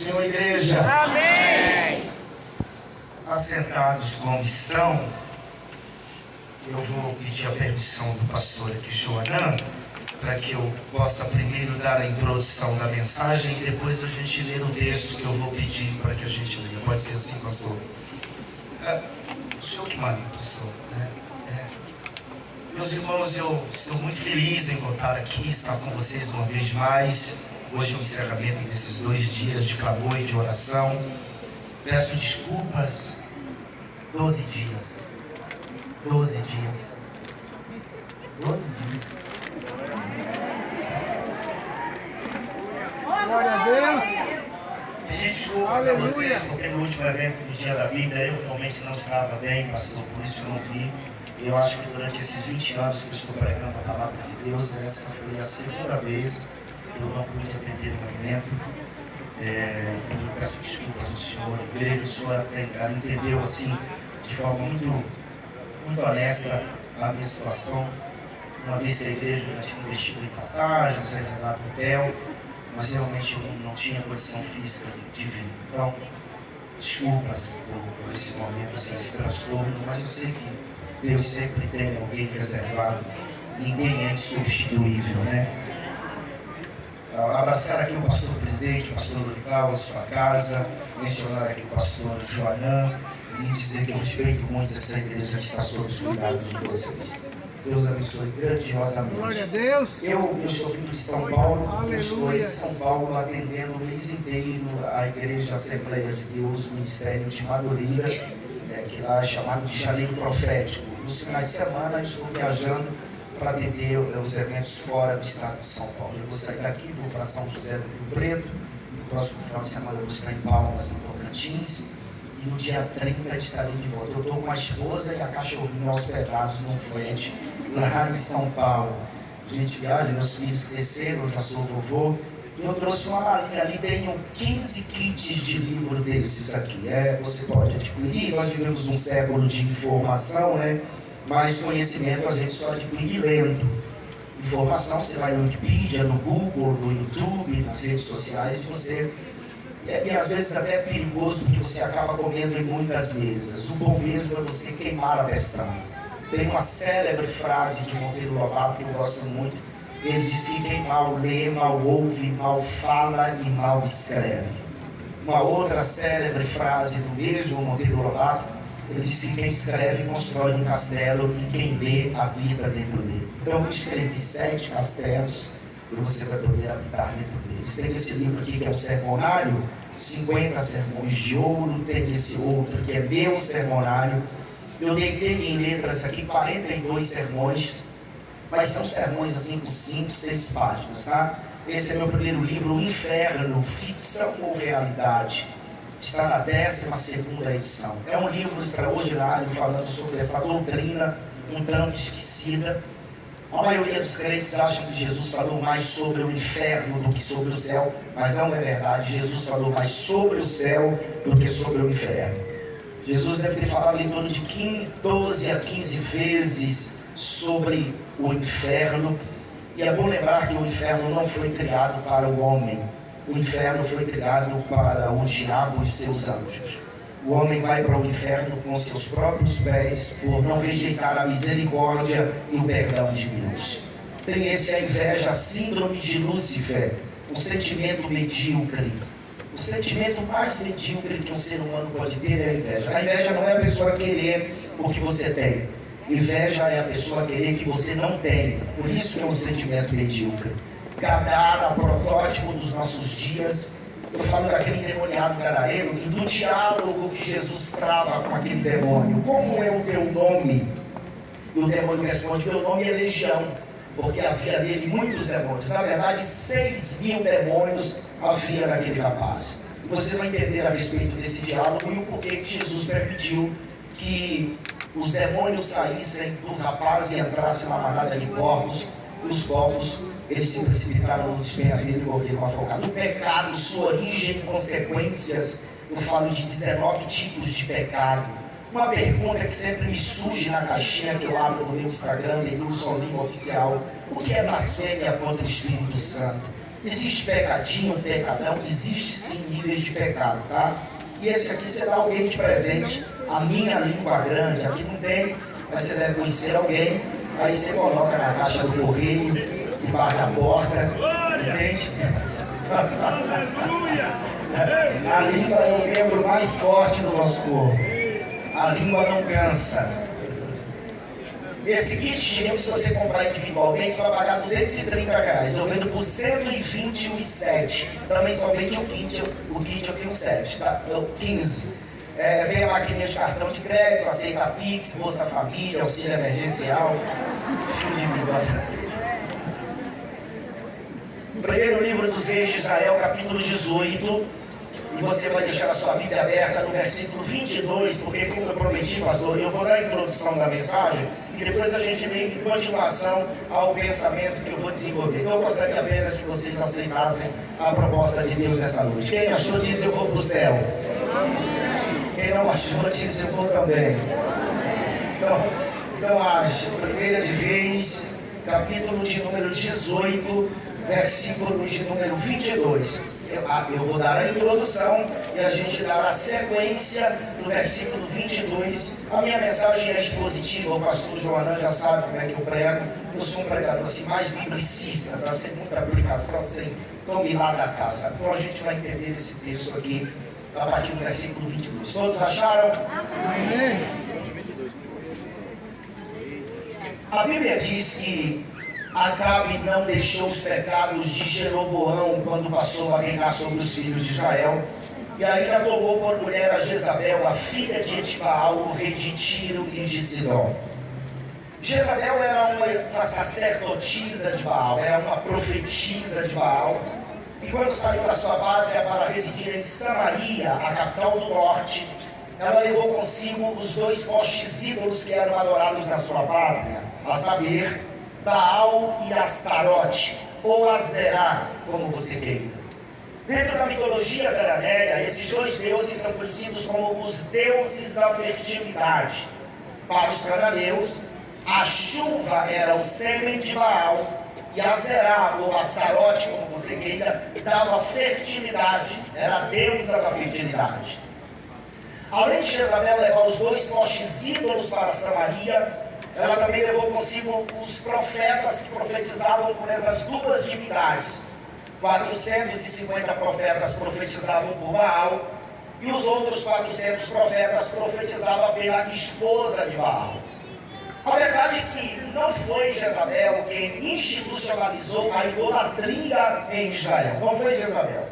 Senhor, igreja. Amém. Assentados como estão, eu vou pedir a permissão do pastor aqui, Joanã, para que eu possa primeiro dar a introdução da mensagem e depois a gente ler o texto que eu vou pedir para que a gente leia. Pode ser assim, pastor? O senhor que manda, pastor, né? Meus irmãos, eu estou muito feliz em voltar aqui, estar com vocês uma vez mais. Hoje é o encerramento desses 2 dias de clamor e de oração. Peço desculpas. 12 dias. 12 dias. 12 dias. Glória a Deus. Pedir desculpas a vocês, porque no último evento do Dia da Bíblia eu realmente não estava bem, pastor, por isso eu não vi. Eu acho que durante esses 20 anos que eu estou pregando a palavra de Deus, essa foi a segunda vez que eu não pude atender um evento. Então eu peço desculpas ao senhor. A igreja, o senhor entendeu assim, de forma muito honesta a minha situação. Uma vez que a igreja já tinha investido em passagens, reservado hotel, mas realmente eu não tinha condição física de vir. Então, desculpas por esse momento, assim, esse transtorno, mas eu sei que Deus sempre tem alguém reservado, ninguém é insubstituível, né? Abraçar aqui o pastor presidente, o pastor Dorival, a sua casa, mencionar aqui o pastor Joanã e dizer que eu respeito muito essa igreja que está sob os cuidados de vocês. Deus abençoe grandiosamente. Glória a Deus. Eu estou vindo de São Paulo, porque eu estou em São Paulo atendendo o mês inteiro a Igreja Assembleia de Deus, Ministério de Madureira, que lá é chamado de Janeiro Profético. E nos finais de semana eu estou viajando para atender os eventos fora do estado de São Paulo. Eu vou sair daqui, vou para São José do Rio Preto, no próximo final de semana eu vou estar em Palmas, no Tocantins, e no dia 30 estarei de volta. Eu estou com a esposa e a cachorrinha hospedados num flat lá em São Paulo. A gente viaja, meus filhos cresceram, eu já sou vovô. E eu trouxe uma malinha ali, tenho 15 kits de livro desses aqui. Você pode adquirir, nós vivemos um século de informação, né? Mas conhecimento a gente só adquire lendo. Informação, você vai no Wikipedia, no Google, no YouTube, nas redes sociais, e você... E às vezes até é perigoso, porque você acaba comendo em muitas mesas. O bom mesmo é você queimar a pestana. Tem uma célebre frase de Monteiro Lobato que eu gosto muito. Ele diz que quem mal lê, mal ouve, mal fala e mal escreve. Uma outra célebre frase do mesmo Monteiro Lobato, ele diz que quem escreve constrói um castelo e quem lê habita dentro dele. Então eu escrevi 7 castelos e você vai poder habitar dentro deles. Tem esse livro aqui que é um sermonário, 50 sermões de ouro. Tem esse outro que é meu sermonário. Eu deitei em letras aqui 42 sermões, mas são sermões assim com 5, 6 páginas, tá? Esse é meu primeiro livro, O Inferno, Ficção ou Realidade. Está na 12ª edição. É um livro extraordinário falando sobre essa doutrina um tanto esquecida. A maioria dos crentes acham que Jesus falou mais sobre o inferno do que sobre o céu, mas não é verdade. Jesus falou mais sobre o céu do que sobre o inferno. Jesus deve ter falado em torno de 12 a 15 vezes sobre o inferno. E é bom lembrar que o inferno não foi criado para o homem. O inferno foi criado para o diabo e seus anjos. O homem vai para o inferno com seus próprios pés por não rejeitar a misericórdia e o perdão de Deus. Tem a inveja, a síndrome de Lúcifer, um sentimento medíocre. O sentimento mais medíocre que um ser humano pode ter é a inveja. A inveja não é a pessoa querer o que você tem. Inveja é a pessoa querer que você não tem. Por isso que é um sentimento medíocre. Gadara, protótipo dos nossos dias. Eu falo daquele endemoniado gadareiro e do diálogo que Jesus trava com aquele demônio. Como é o teu nome? E o demônio responde: meu nome é Legião, porque havia nele muitos demônios. Na verdade, 6.000 demônios havia naquele rapaz. E você vai entender a respeito desse diálogo e o porquê que Jesus permitiu que os demônios saíssem do rapaz e entrassem na manada de porcos. E os porcos, eles se precipitaram no despenhadeiro e morreram afogados. O pecado, sua origem e consequências, eu falo de 19 tipos de pecado. Uma pergunta que sempre me surge na caixinha que eu abro no meu Instagram, Denilson Lima Oficial: o que é blasfêmia contra o Espírito Santo? Existe pecadinho, pecadão, existe sim níveis de pecado, tá? E esse aqui você dá alguém de presente, a minha língua grande, aqui não tem, mas você deve conhecer alguém, aí você coloca na caixa do correio, debaixo da porta, entende? A língua é o membro mais forte do nosso corpo. A língua não cansa. Esse kit de livro, se você comprar individualmente, você vai pagar R$230. Eu vendo por 127. Também só vende o kit eu tenho 7, tá? 15. Tem a maquininha de cartão de crédito, aceita Pix, Bolsa Família, auxílio emergencial, fio de bigode. Primeiro livro dos Reis de Israel, capítulo 18. E você vai deixar a sua Bíblia aberta no versículo 22, porque como eu prometi, pastor, eu vou dar a introdução da mensagem e depois a gente vem em continuação ao pensamento que eu vou desenvolver. Eu gostaria apenas que vocês aceitassem a proposta de Deus nessa noite. Quem achou diz eu vou para o céu. Quem não achou diz eu vou também. Então acho, 1 de Reis, capítulo de número 18, versículo de número 22. Eu vou dar a introdução e a gente dará a sequência do versículo 22. A minha mensagem é expositiva, o pastor Joanã já sabe como é que eu prego. Eu sou um pregador assim, mais biblicista, para ser muita aplicação, sem tome lá da casa. Então a gente vai entender esse texto aqui a partir do versículo 22. Todos acharam? Amém. A Bíblia diz que Acabe não deixou os pecados de Jeroboão quando passou a reinar sobre os filhos de Israel, e ainda tomou por mulher a Jezabel, a filha de Etibaal, o rei de Tiro e de Sidom. Jezabel era uma sacerdotisa de Baal, era uma profetisa de Baal, e quando saiu da sua pátria para residir em Samaria, a capital do norte, ela levou consigo os 2 postes ídolos que eram adorados na sua pátria, a saber, Baal e Astarote, ou Azerá, como você queira. Dentro da mitologia cananeia, esses 2 deuses são conhecidos como os deuses da fertilidade. Para os cananeus, a chuva era o sêmen de Baal, e Azerá, ou Astarote, como você queira, dava fertilidade, era a deusa da fertilidade. Além de Jezabel levar os 2 postes ídolos para Samaria, ela também levou consigo os profetas que profetizavam por essas duas divindades. 450 profetas profetizavam por Baal, e os outros 400 profetas profetizavam pela esposa de Baal. A verdade é que não foi Jezabel quem institucionalizou a idolatria em Israel. Não foi Jezabel.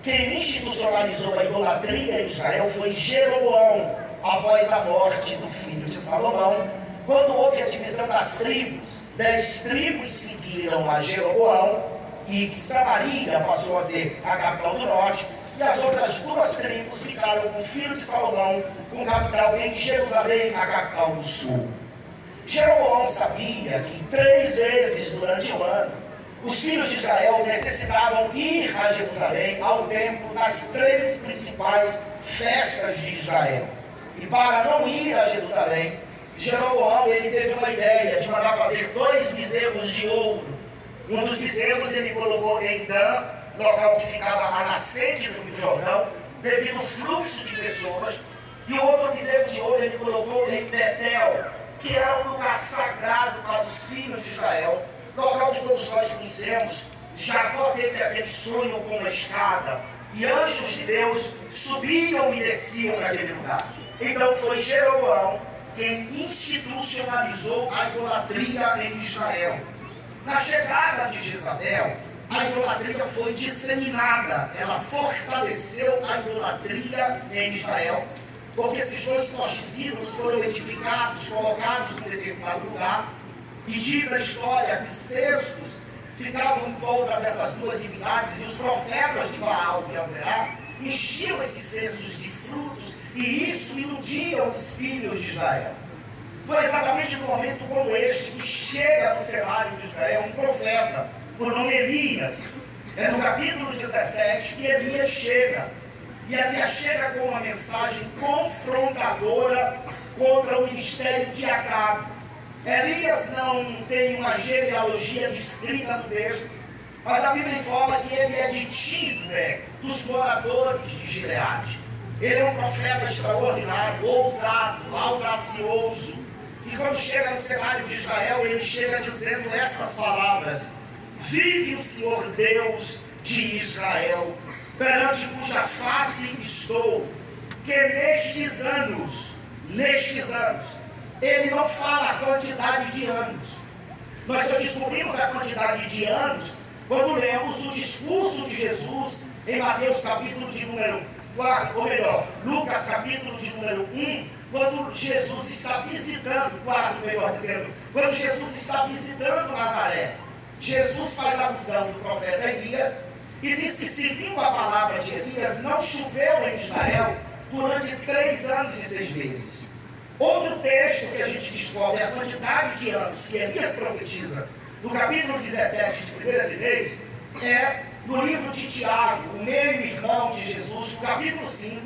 Quem institucionalizou a idolatria em Israel foi Jeroboão, após a morte do filho de Salomão. Quando houve a divisão das tribos, 10 tribos seguiram a Jeroboão, e Samaria passou a ser a capital do norte, e as outras 2 tribos ficaram com o filho de Salomão, com capital em Jerusalém, a capital do sul. Jeroboão sabia que 3 vezes durante o ano, os filhos de Israel necessitavam ir a Jerusalém, ao templo, nas 3 principais festas de Israel. E para não ir a Jerusalém, Jeroboão ele teve uma ideia de mandar fazer 2 bezerros de ouro. Um dos bezerros ele colocou em Dan, local que ficava à nascente do Rio Jordão, devido ao fluxo de pessoas. E o outro bezerro de ouro ele colocou em Betel, que era um lugar sagrado para os filhos de Israel, local que todos nós conhecemos. Jacó teve aquele sonho com uma escada, e anjos de Deus subiam e desciam naquele lugar. Então foi Jeroboão quem institucionalizou a idolatria em Israel. Na chegada de Jezabel, a idolatria foi disseminada, ela fortaleceu a idolatria em Israel, porque esses 2 postes ídolos foram edificados, colocados em determinado lugar, e diz a história que cestos ficavam em volta dessas 2 divindades, e os profetas de Baal e Azerá enchiam esses cestos de frutos, e isso iludia os filhos de Israel. Foi exatamente no momento como este que chega no cenário de Israel um profeta, por nome Elias. É no capítulo 17 que Elias chega. E Elias chega com uma mensagem confrontadora contra o ministério de Acabe. Elias não tem uma genealogia descrita no texto, Mas a Bíblia informa que ele é de Tisbe, dos moradores de Gileade. Ele é um profeta extraordinário, ousado, audacioso. E quando chega no cenário de Israel, ele chega dizendo essas palavras: vive o Senhor Deus de Israel, perante cuja face estou, que nestes anos, ele não fala a quantidade de anos. Nós só descobrimos a quantidade de anos quando lemos o discurso de Jesus em Mateus capítulo de número 4, ou melhor, Lucas capítulo de número 1, quando Jesus está visitando, 4 melhor dizendo, quando Jesus está visitando Nazaré. Jesus faz alusão do profeta Elias e diz que, seguindo a palavra de Elias, não choveu em Israel durante 3 anos e 6 meses. Outro texto que a gente descobre a quantidade de anos que Elias profetiza no capítulo 17 de 1 de Reis é no livro de Tiago, o meio-irmão de Jesus, no capítulo 5.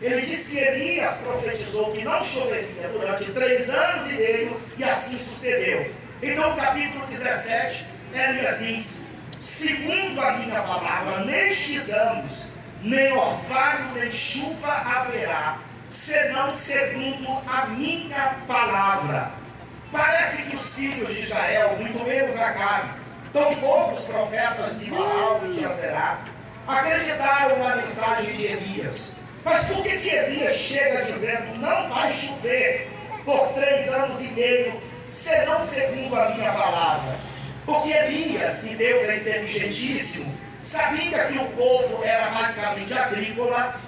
Ele diz que Elias profetizou que não choveria durante 3 anos e meio, e assim sucedeu. Então, no capítulo 17, Elias diz: segundo a minha palavra, nestes anos, nem orvalho nem chuva haverá, senão segundo a minha palavra. Parece que os filhos de Israel, muito menos Acabe, tão poucos profetas de Baal e de Azerá, acreditaram na mensagem de Elias. Mas por que Elias chega dizendo: não vai chover por 3 anos e meio, senão segundo a minha palavra? Porque Elias, que Deus é inteligentíssimo, sabia que o povo era basicamente agrícola,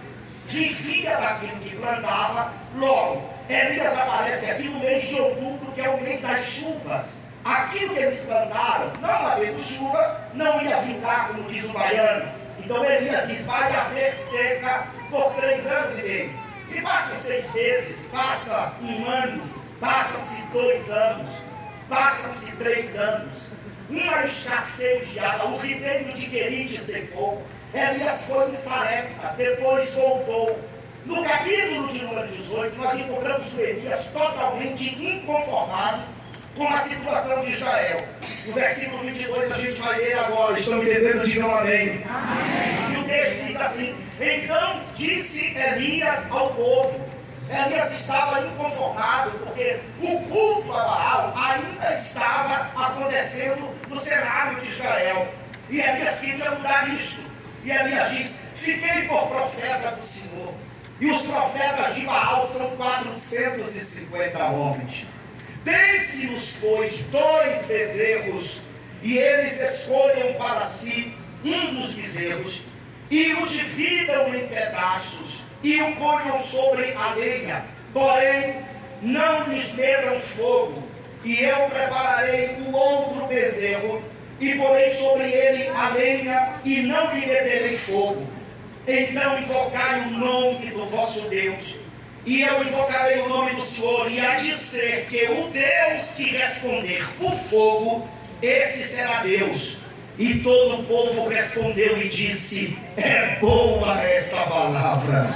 vivia daquilo que plantava. Logo, Elias aparece aqui no mês de outubro, que é o mês das chuvas. Aquilo que eles plantaram, não havendo chuva, não ia vingar, como diz o baiano. Então Elias diz: vai haver seca por 3 anos e meio. E passa 6 meses, passa 1 ano, passam-se 2 anos, passam-se 3 anos. Uma escassez de água, o ribeiro de Querite secou. Elias foi em Sarepta, depois voltou. No capítulo de número 18, nós encontramos o Elias totalmente inconformado com a situação de Israel. No versículo 22 a gente vai ler agora. Estão entendendo? Digam amém. Amém. E o texto diz assim: então disse Elias ao povo. Elias estava inconformado porque o culto a Baal ainda estava acontecendo no cenário de Israel. E Elias queria mudar isto. E Elias diz: fiquei por profeta do Senhor. E os profetas de Baal são 450 homens. Deem-se-os, pois, 2 bezerros, e eles escolham para si um dos bezerros, e o dividam em pedaços, e o ponham sobre a lenha. Porém, não lhes metam fogo, e eu prepararei o outro bezerro, e porei sobre ele a lenha, e não lhe meterei fogo. Então invocai o nome do vosso Deus, e eu invocarei o nome do Senhor, e há de ser que o Deus que responder por fogo, esse será Deus. E todo o povo respondeu e disse: é boa esta palavra.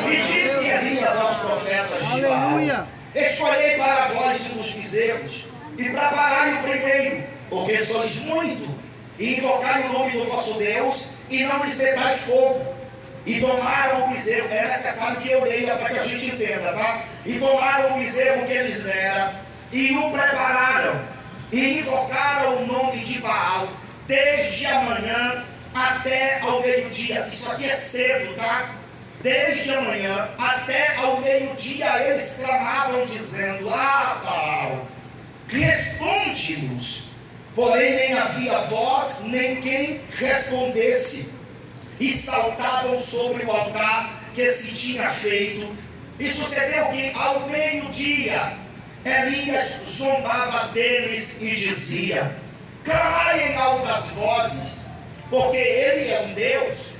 E disse Elias aos profetas de Baal: escolhei para vós um dos bezerros, e preparai o primeiro, porque sois muito, e invocai o nome do vosso Deus, e não lhes metai fogo. E tomaram o bezerro, é necessário que eu leia para que a gente entenda, tá? E tomaram o bezerro que eles deram, e o prepararam, e invocaram o nome de Baal, desde a manhã até ao meio-dia. Isso aqui é cedo, tá? Desde a manhã até ao meio-dia eles clamavam dizendo: ah, Baal, responde-nos. Porém nem havia voz, nem quem respondesse. E saltavam sobre o altar que se tinha feito. E sucedeu que ao meio-dia Elias zombava deles e dizia: clamai em altas vozes, porque ele é um Deus.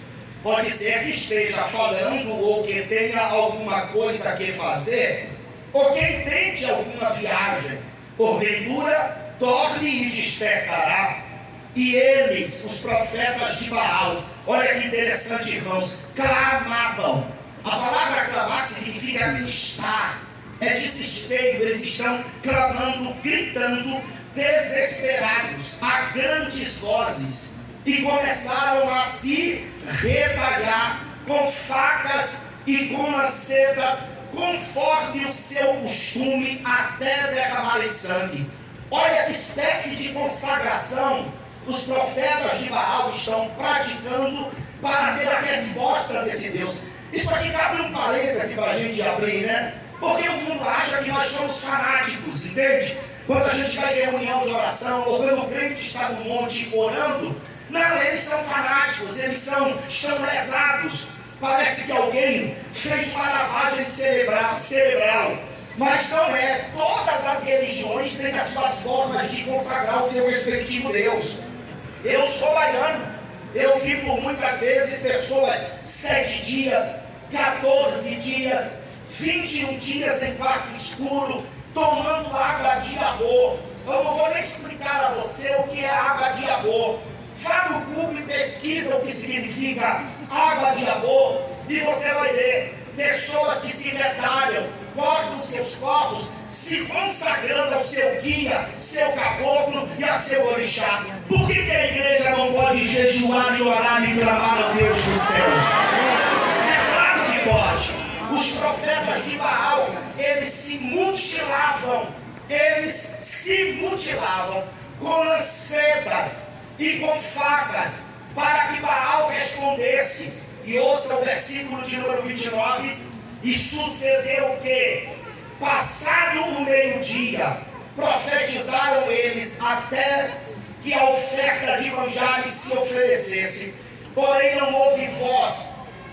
Pode ser que esteja falando, ou que tenha alguma coisa que fazer, ou que intente alguma viagem. Porventura, dorme e despertará. E eles, os profetas de Baal, olha que interessante, irmãos, clamavam. A palavra clamar significa estar, é desespero. Eles estão clamando, gritando, desesperados, a grandes vozes. e começaram a se retalhar com facas e com lancetas, conforme o seu costume, até derramarem sangue. Olha que espécie de consagração os profetas de Baal estão praticando para ter a resposta desse Deus. Isso aqui cabe um parêntese para a gente abrir, né? Porque o mundo acha que nós somos fanáticos, entende? Quando a gente vai em reunião de oração, ou quando o crente está no monte orando, não, eles são fanáticos, eles estão lesados. Parece que alguém fez uma lavagem cerebral. Mas não é. Todas as religiões têm as suas formas de consagrar o seu respectivo Deus. Eu sou baiano. Eu vi por muitas vezes pessoas 7 dias, 14 dias, 21 dias em quarto escuro, tomando água de abô. Eu não vou nem explicar a você o que é água de abô. Vá no Google e pesquisa o que significa água de abô e você vai ver pessoas que se retalham, cortam seus corpos, se consagrando ao seu guia, seu caboclo e a seu orixá. Por que a igreja não pode jejuar e orar e clamar ao Deus dos céus? É claro que pode. Os profetas de Baal, eles se mutilavam com lancetas e com facas, para que Baal respondesse. E ouça o versículo de número 29. E sucedeu que, passado o meio-dia, profetizaram eles até que a oferta de manjares se oferecesse. Porém não houve voz,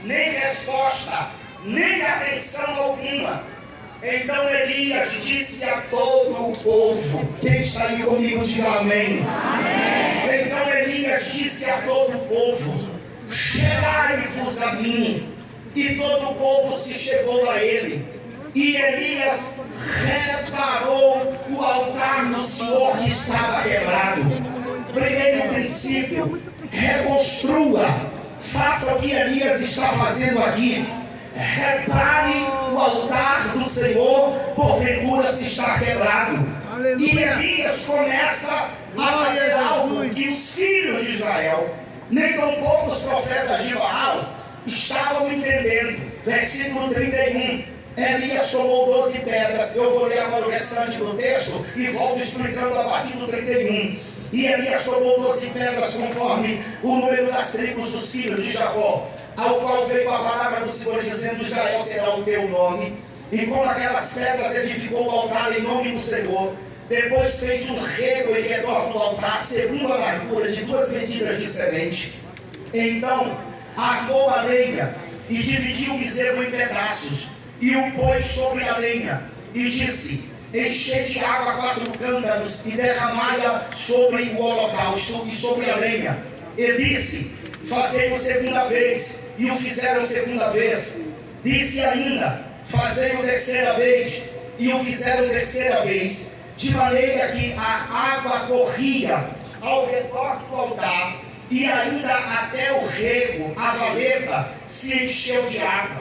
nem resposta, nem atenção alguma. Então Elias disse a todo o povo: quem está aí comigo, diga amém. Amém. Então Elias disse a todo o povo: chegai-vos a mim. E todo o povo se chegou a ele. E Elias reparou o altar do Senhor que estava quebrado. Primeiro princípio: reconstrua. Faça o que Elias está fazendo aqui. Repare o altar do Senhor, porventura se está quebrado. Aleluia. E Elias começa a fazer algo que os filhos de Israel, nem tão poucos profetas de Baal, estavam entendendo. Versículo 31. Elias tomou 12 pedras. Eu vou ler agora o restante do texto e volto explicando a partir do 31. E Elias tomou 12 pedras, conforme o número das tribos dos filhos de Jacó, ao qual veio a palavra do Senhor, dizendo: Israel será o teu nome. E com aquelas pedras edificou o altar em nome do Senhor. Depois fez um rego em redor do altar, segundo a largura de 2 medidas de semente. Então armou a lenha e dividiu o bezerro em pedaços, e o pôs sobre a lenha, e disse: enchei de água 4 cântaros e derramai-a sobre o holocausto e sobre a lenha. E disse: fazei-o segunda vez. E o fizeram segunda vez. Disse ainda: fazei-o terceira vez. E o fizeram terceira vez. De maneira que a água corria ao redor do altar, e ainda até o rego, a valeta, se encheu de água.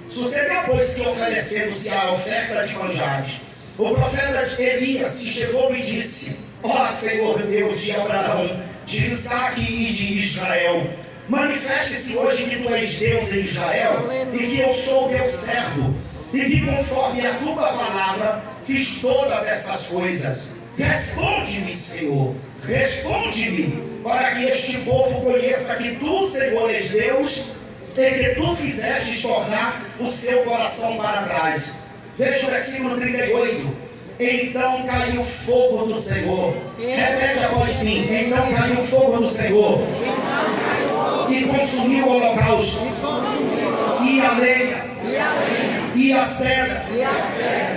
Sucedeu, pois, que oferecendo-se a oferta de manjares, o profeta Elias se chegou e disse: ó Senhor Deus de Abraão, de Isaque e de Israel, manifeste-se hoje que tu és Deus em Israel, e que eu sou teu servo, e que conforme a tua palavra fiz todas estas coisas. Responde-me, Senhor, responde-me, para que este povo conheça que tu, Senhor, és Deus, e que tu fizestes tornar o seu coração para trás. Veja o versículo 38. Então caiu fogo do Senhor. Repete após mim. Então caiu fogo do Senhor e consumiu o holocausto, e a lenha, e as pedras,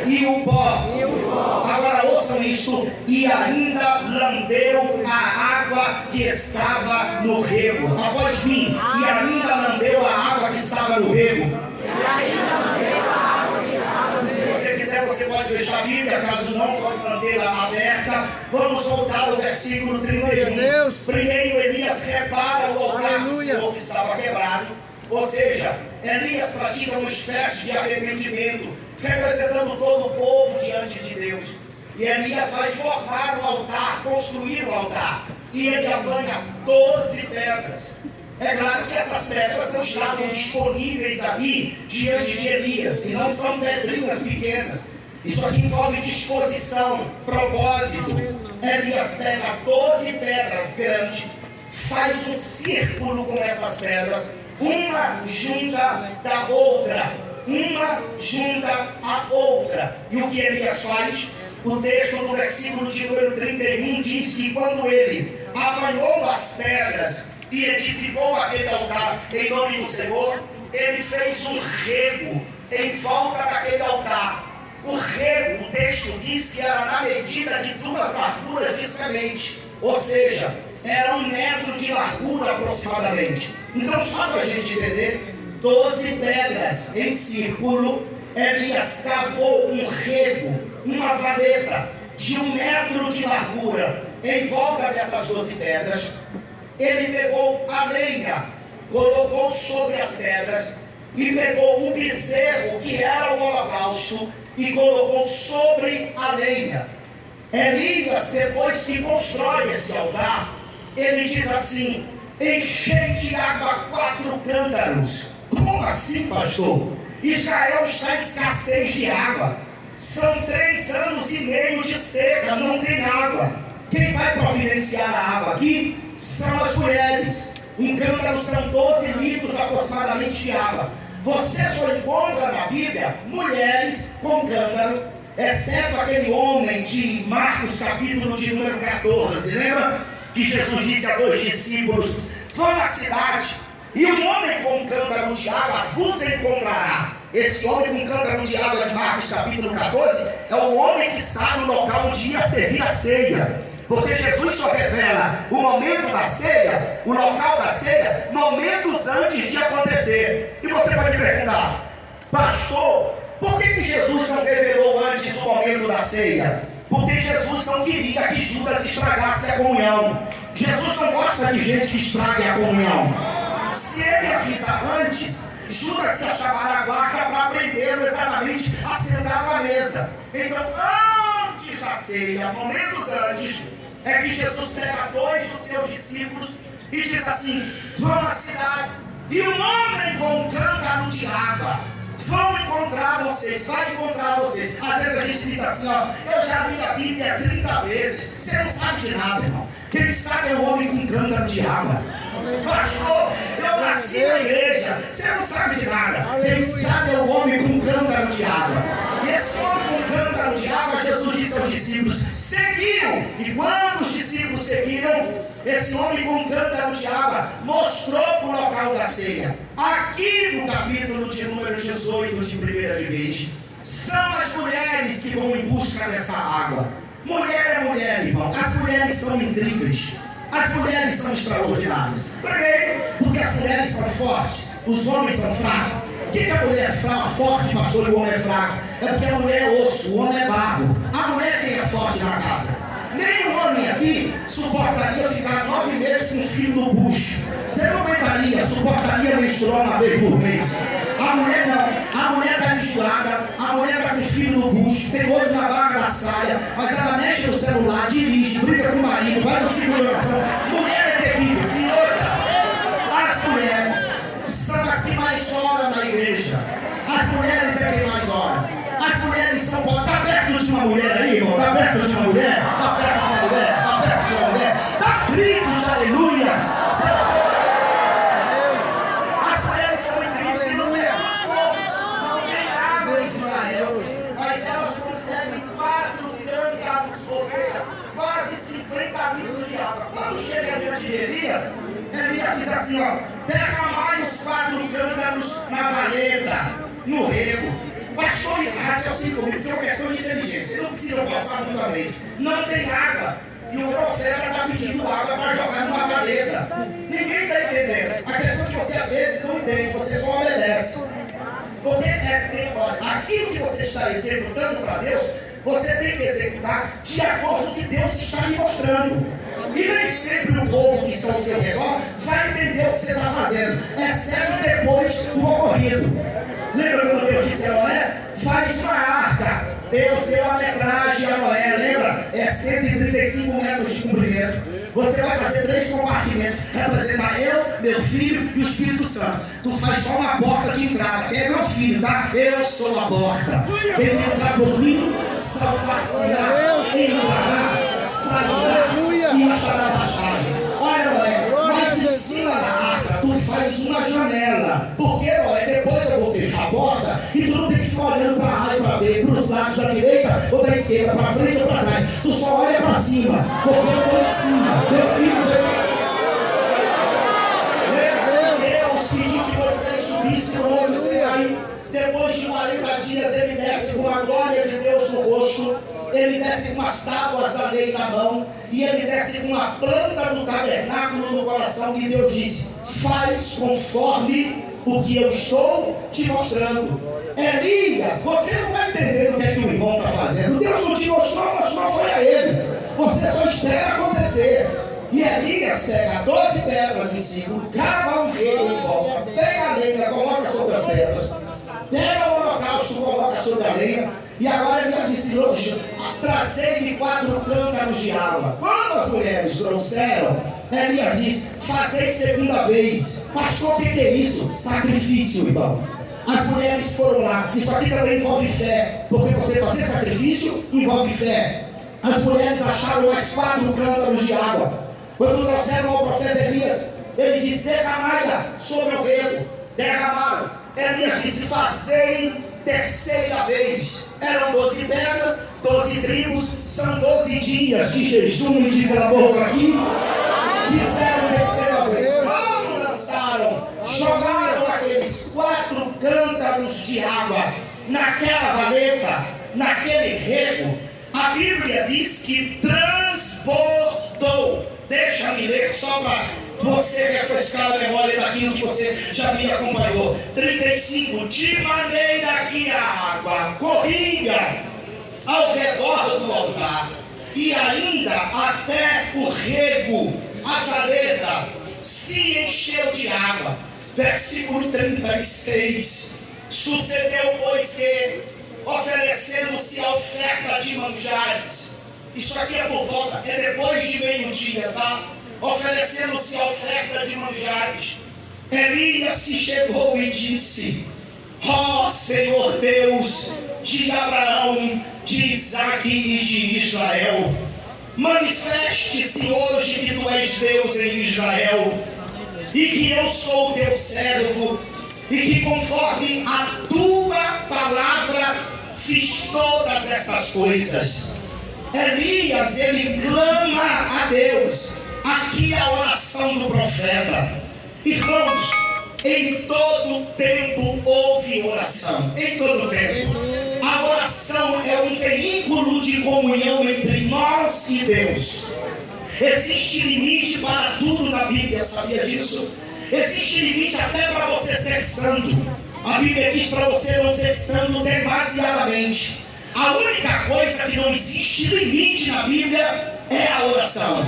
e o pó. Agora ouçam isto: e ainda lambeu a água que estava no rego. Após mim. E ainda lambeu a água que estava no rego. Se você quiser, você pode fechar a Bíblia, caso não, pode mantê-la aberta. Vamos voltar ao versículo 31. Primeiro Elias repara o altar do Senhor que estava quebrado. Ou seja, Elias pratica uma espécie de arrependimento, representando todo o povo diante de Deus. E Elias vai formar o altar, construir o altar. e ele apanha 12 pedras. É claro que essas pedras não estavam disponíveis ali diante de Elias, e não são pedrinhas pequenas. Isso aqui envolve disposição, propósito. Elias pega 12 pedras grandes, faz um círculo com essas pedras, uma junta da outra, uma junta a outra. E o que Elias faz? O texto do versículo de número 31 diz que quando ele apanhou as pedras e edificou aquele altar em nome do Senhor, ele fez um rego em volta daquele altar. O rego, o texto diz que era na medida de 2 larguras de semente, ou seja, era 1 metro de largura aproximadamente. Então, só para a gente entender, 12 pedras em círculo, Elias cavou um rego, uma valeta de 1 metro de largura em volta dessas 12 pedras. Ele pegou a lenha, colocou sobre as pedras e pegou o bezerro que era o holocausto e colocou sobre a lenha. Elias, depois que constrói esse altar, ele diz assim: enchei de água 4 cântaros. Como assim, pastor? Israel está em escassez de água. São 3 anos e meio de seca, não tem água. Quem vai providenciar a água aqui são as mulheres. Um cântaro são 12 litros aproximadamente de água. Você só encontra na Bíblia mulheres com cântaro, exceto aquele homem de Marcos capítulo de número 14. Lembra que Jesus disse a 2 discípulos: vão à cidade, e um homem com um cântaro de água vos encontrará. Esse homem com cântaro de água de Marcos capítulo 14 é o homem que sabe o local onde ia servir a ceia. Porque Jesus só revela o momento da ceia, o local da ceia, momentos antes de acontecer. E você vai me perguntar: pastor, por que Jesus não revelou antes o momento da ceia? Porque Jesus não queria que Judas estragasse a comunhão. Jesus não gosta de gente que estrague a comunhão. Se ele avisar antes, Judas ia chamar a guarda para prendê-lo exatamente assentado à mesa. Então, antes da ceia, momentos antes, é que Jesus pega 2 dos seus discípulos e diz assim: vão à cidade, e um homem com um cântaro de água vão encontrar vocês, vai encontrar vocês. Às vezes a gente diz assim: ó, eu já li a Bíblia 30 vezes, você não sabe de nada, irmão. Quem sabe é o homem com cântaro de água. Pastor, eu nasci na igreja, você não sabe de nada. Quem sabe é o homem com cântaro de água. E esse homem com cântaro de água, Jesus disse aos discípulos: seguiam. E quando os discípulos seguiram, esse homem com cântaro de água mostrou para o local da ceia. Aqui no capítulo de número 18 de 1 de Reis, são as mulheres que vão em busca dessa água. Mulher é mulher, irmão. As mulheres são incríveis. As mulheres são extraordinárias. Primeiro, porque as mulheres são fortes, os homens são fracos. Por que a mulher é forte, pastor, e o homem é fraco? É porque a mulher é osso, o homem é barro. A mulher quem é forte na casa. Nenhum homem aqui suportaria ficar 9 meses com um filho no bucho. Você não aguentaria, suportaria menstruar uma vez por mês. A mulher não. A mulher está enjoada, a mulher está com filho no bucho, tem olho na barra da saia, mas ela mexe no celular, dirige, briga com o marido, vai no ciclo de oração. Mulher é terrível. E outra, as mulheres são as que mais oram na igreja. As mulheres é quem mais ora. As mulheres são... Está perto de uma mulher aí, irmão? Está perto de uma mulher? Está perto de uma mulher? Está perto de uma mulher? Dá gritos de aleluia! As mulheres são incríveis. E não pergunte como. Não tem água em Israel, mas elas conseguem 4 cântaros, ou seja, quase 50 litros de água. Quando chega diante de Elias, Elias diz assim, ó: derramai os 4 cântaros na valeta, no rego. Pastor, raciocínio comigo, que é uma questão de inteligência. Não precisa passar muito a mente. Não tem água. E o profeta está pedindo água para jogar numa valeta. Ninguém está entendendo. A questão é que você às vezes não entende, você só obedece. Porque aquilo que você está executando para Deus, você tem que executar de acordo com o que Deus está lhe mostrando. E nem sempre o povo que está ao seu redor vai entender o que você está fazendo, exceto depois do ocorrido. Lembra quando Deus disse a Noé? Faz uma arca. Deus deu a metragem a Noé, lembra? É 135 metros de comprimento. Você vai fazer 3 compartimentos, representar eu, meu filho e o Espírito Santo. Tu faz só uma porta de entrada, que é meu filho, tá? Eu sou a porta. Quem entrar por mim, salvar-se-á, entrará, sairá e achará passagem. Olha, Noé, mas em cima da arca tu faz uma janela. Porque, Noé, depois eu vou fechar a porta e tu não tem que ficar olhando para A e para B, para os lados da direita ou da esquerda, para frente ou para trás. Tu só olha para cima, porque eu estou em cima. Meu filho Deus pediu que Moisés subisse o monte Sinai. Depois de 40 dias ele desce com a glória de Deus no rosto. Ele desce com as tábuas da lei na mão, e ele desce com a planta do tabernáculo no coração, e Deus disse: faz conforme o que eu estou te mostrando. Elias, você não vai entender o que é que o irmão está fazendo. Deus não te mostrou foi a ele. Você só espera acontecer. E Elias pega 12 pedras em cima, cava um rego em volta, pega a lenha, coloca sobre as pedras, pega o holocausto, coloca sobre a lenha. E agora ele disse: trazei-me 4 cântaros de água. Quando as mulheres trouxeram, Elias disse: fazei segunda vez. Pastor, o que é isso? Sacrifício, irmão. As mulheres foram lá. Isso aqui também envolve fé, porque você fazer sacrifício envolve fé. As mulheres acharam mais 4 cântaros de água. Quando trouxeram ao profeta Elias, ele disse: derramai-a sobre o rego. Derramaram. Elias disse: fazei terceira vez. Eram 12 pedras, 12 tribos, são 12 dias de jejum e de clamor aqui. Fizeram terceira vez. Quando lançaram, jogaram aqueles 4 cântaros de água naquela valeta, naquele rego. A Bíblia diz que transbordou. Deixa-me ler só para você refrescar a memória daquilo que você já me acompanhou. 35. De maneira que a água corria ao redor do altar, e ainda até o rego, a valeta, se encheu de água. Versículo 36. Sucedeu, pois, que, oferecendo-se a oferta de manjares, isso aqui é por volta, é depois de meio-dia, tá? Oferecendo-se a oferta de manjares, Elias se chegou e disse: ó Senhor Deus de Abraão, de Isaque e de Israel, manifeste-se hoje que tu és Deus em Israel, e que eu sou teu servo, e que conforme a tua palavra fiz todas essas coisas. Elias, ele clama a Deus. Aqui a oração do profeta. Irmãos, em todo tempo houve oração. Em todo tempo. A oração é um veículo de comunhão entre nós e Deus. Existe limite para tudo na Bíblia, sabia disso? Existe limite até para você ser santo. A Bíblia diz para você não ser santo demasiadamente. A única coisa que não existe limite na Bíblia é a oração.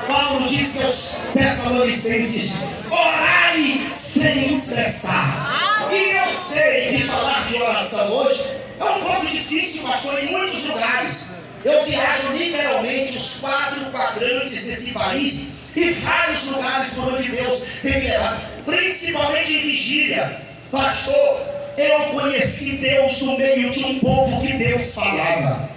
Paulo disse aos Tessalonicenses: orai sem cessar. E eu sei que falar de oração hoje é um pouco difícil, pastor, em muitos lugares. Eu viajo literalmente os 4 quadrantes desse país e vários lugares por onde Deus tem me levado, principalmente em vigília. Pastor, eu conheci Deus no meio de um povo que Deus falava.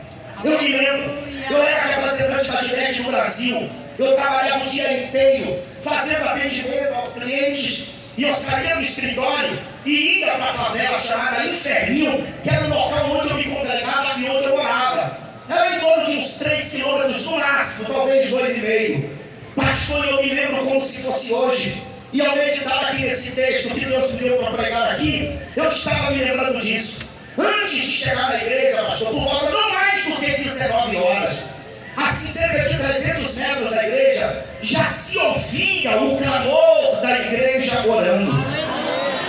Eu me lembro, eu era representante da Gillette no Brasil. Eu trabalhava o dia inteiro fazendo atendimento aos clientes, e eu saía do escritório e ia para a favela chamada Inferninho, que era o local onde eu me congregava e onde eu morava. Era em torno de uns 3 quilômetros no máximo, talvez 2,5. Pastor, eu me lembro como se fosse hoje. E ao meditar aqui nesse texto que Deus me deu para pregar aqui, eu estava me lembrando disso. Antes de chegar na igreja, pastor, por volta não mais do que 19 horas, assim cerca de 300 metros da igreja, já se ouvia o clamor da igreja orando.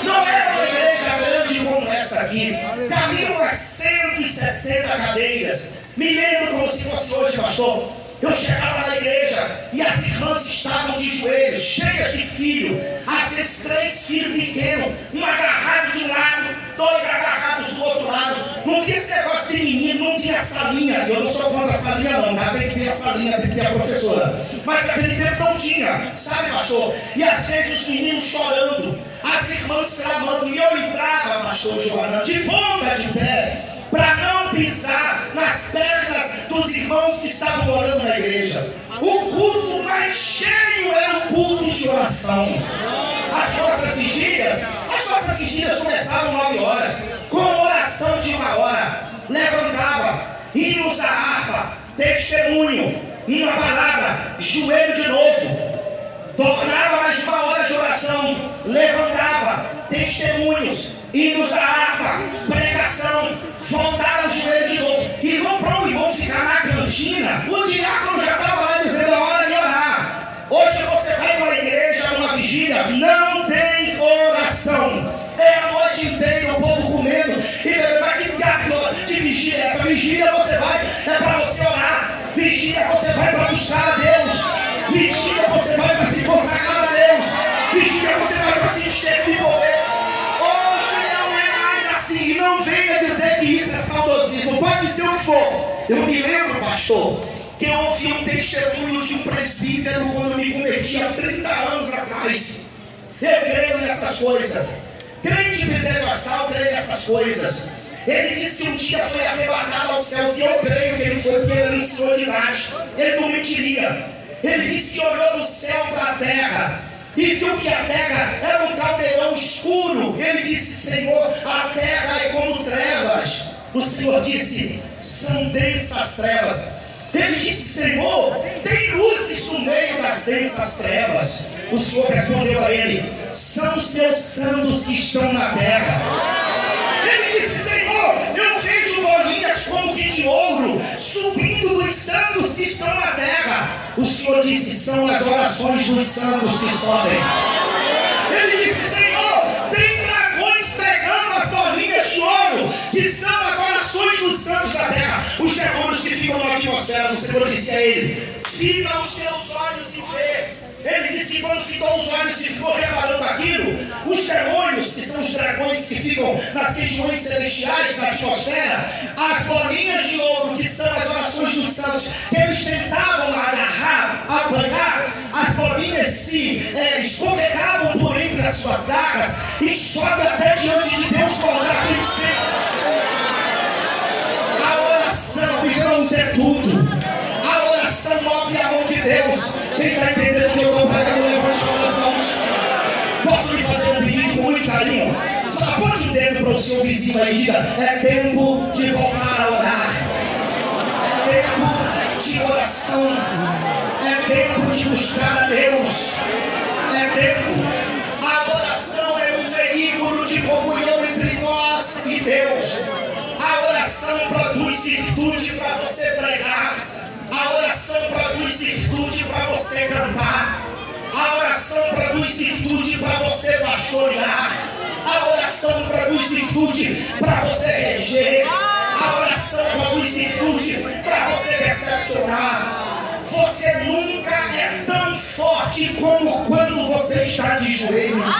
Não era uma igreja grande como essa aqui, cabiam umas 160 cadeiras. Me lembro como se fosse hoje, pastor. Eu chegava na igreja e as irmãs estavam de joelhos, cheias de filho, às vezes 3 filhos pequenos, um agarrado de um lado, 2 agarrados do outro lado. Não tinha esse negócio de menino, não tinha salinha. Eu não sou contra a salinha não, tá? Tem que ter a salinha, tem que ter a professora. mas naquele tempo não tinha, sabe, pastor? E às vezes os meninos chorando, as irmãs clamando, e eu entrava, pastor Joana, de ponta de pé, para não pisar nas pernas dos irmãos que estavam orando na igreja. O culto mais cheio era o culto de oração. As nossas vigílias começavam 9 horas, com oração de 1 hora. Levantava, hinos à harpa, testemunho, uma palavra, joelho de novo. Tornava mais 1 hora de oração, levantava, testemunhos, hinos à harpa, pregação, voltava o joelho de novo. Irmão, para o irmão ficar na cantina, o diácono já estava lá dizendo a hora de orar. Hoje você vai para a igreja, numa vigília, não tem oração. É a noite inteira o povo comendo e bebendo. Mas que diabo de vigília? Essa vigília você vai, é para você orar. Vigília você vai para buscar a Deus. Vigília você vai para se consagrar a Deus. Vigília você vai para se encher de poder. Hoje não é mais assim. E não venha dizer que isso é saudosismo. Pode ser o que for. Eu me lembro, pastor, que eu ouvi um testemunho de um presbítero quando eu me converti há 30 anos atrás. Eu creio nessas coisas. Crente pentecostal crê nessas coisas. Ele disse que um dia foi arrebatado aos céus, e eu creio que ele foi, porque ele era um senhor de idade. Ele não mentiria. Ele disse que olhou do céu para a terra e viu que a terra era um caldeirão escuro. Ele disse: Senhor, a terra é como trevas. O Senhor disse: são densas trevas. Ele disse: Senhor, tem luzes no meio das densas trevas. O Senhor respondeu a ele: são os meus santos que estão na terra. Ele disse: Senhor, eu vejo bolinhas como que de ouro subindo dos santos que estão na terra. O Senhor disse: são as orações dos santos que sobem. Ele disse: Senhor, tem dragões pegando as bolinhas de ouro, que são as orações dos santos da terra. Os demônios que ficam na atmosfera. O Senhor disse a ele: fita os teus olhos e vê. Ele disse que quando ficou os olhos e ficou reparando aquilo, os demônios, que são os dragões que ficam nas regiões celestiais, na atmosfera, as bolinhas de ouro, que são as orações dos santos, que eles tentavam agarrar, apanhar, as bolinhas se escorregavam por entre as suas garras e sobe até diante de Deus colocar incenso. A oração, irmãos, é tudo. A oração move a mão de Deus. Quem está entendendo o que eu estou pregando, levante as mãos. Posso lhe fazer um pedido com muito carinho? Só aponte o dedo para o seu vizinho aí e diga: é tempo de voltar a orar. É tempo de oração. É tempo de buscar a Deus. É tempo. A oração é um veículo de comunhão entre nós e Deus. A oração produz virtude para você pregar. A oração produz virtude para você cantar. A oração produz virtude para você pastorear. A oração produz virtude para você reger. A oração produz virtude para você recepcionar. Você nunca é tão forte como quando você está de joelhos.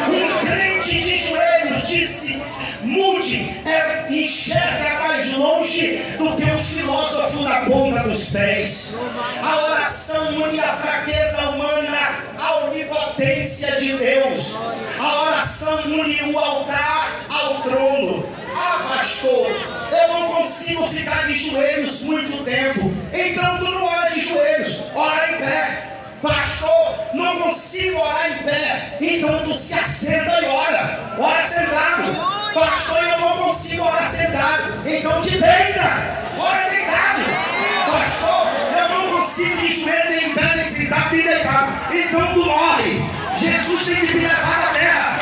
Um crente de joelhos disse: mude, enxerga mais longe do que um filósofo na ponta dos pés. A oração une a fraqueza humana à onipotência de Deus. A oração une o altar ao trono. Ah, pastor, eu não consigo ficar de joelhos muito tempo. Então tu não ora de joelhos, ora em pé. Pastor, não consigo orar em pé. Então tu se assenta e ora. Ora sentado. Pastor, eu não consigo orar sentado. Então te deita. Ora deitado. Pastor, eu não consigo de joelho, nem em pé, nem sentado, nem deitado. Então tu morre. Jesus tem que te levar à terra.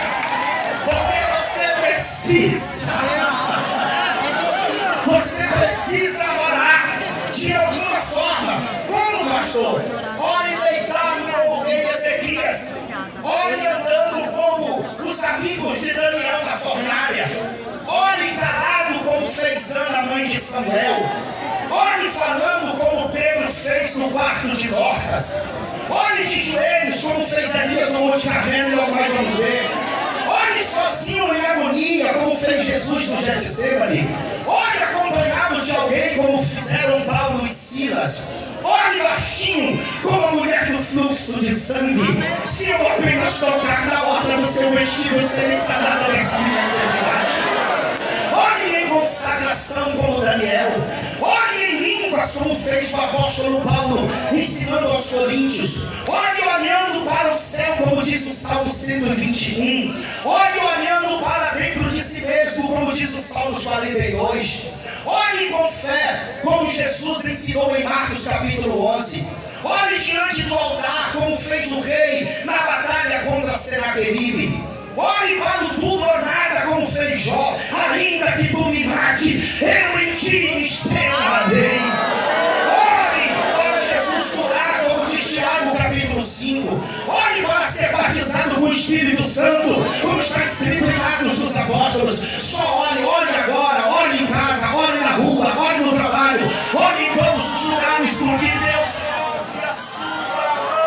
Porque você precisa. Você precisa orar de alguma forma. Como, pastor? Ore deitado como o rei Ezequias. Ore andando como os amigos de Daniel na fornalha. Ore calado como fez Ana, mãe de Samuel. Ore falando como Pedro fez no quarto de Dorcas. Ore de joelhos como fez Elias no Monte Carmelo, e logo mais vamos ver. Ore sozinho em agonia como fez Jesus no Getsemane. Ore acompanhado lado de alguém como fizeram Paulo e Silas. Ore baixinho, como a mulher do fluxo de sangue. Se eu apenas tocar na orla do seu vestido, serei sarada dessa minha enfermidade. Ore em consagração como Daniel. Ore em línguas como fez o apóstolo Paulo, ensinando aos coríntios. Ore olhando para o céu, como diz o Salmo 121. Ore olhando para dentro de si mesmo, como diz o Salmo 42. Ore com fé, como Jesus ensinou em Marcos capítulo 11. Ore diante do altar, como fez o rei na batalha contra Senaqueribe. Ore para o tudo ou nada, como fez Jó. Ainda que tu me mate, eu em ti me esperarei. Ore para Jesus curar, como diz Tiago capítulo 5. Ore para ser batizado com o Espírito Santo, como está escrito em Atos dos Apóstolos. Só ore agora, ore em casa, ore na rua, ore no trabalho, ore em todos os lugares, porque Deus ouve a sua mão.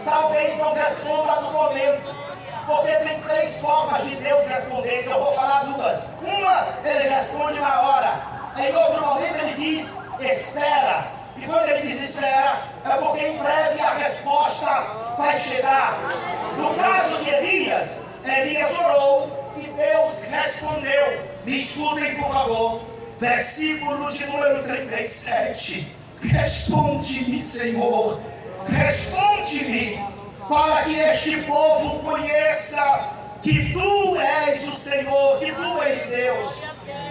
Talvez não responda no momento, porque tem 3 formas de Deus responder. Eu vou falar 2. Uma, ele responde na hora. Em outro momento ele diz, espera. E quando ele diz espera, é porque em breve a resposta vai chegar. No caso de Elias, Elias orou e Deus respondeu. Me escutem, por favor. Versículo de número 37. Responde-me, Senhor. Responde-me, para que este povo conheça que tu és o Senhor, que tu és Deus,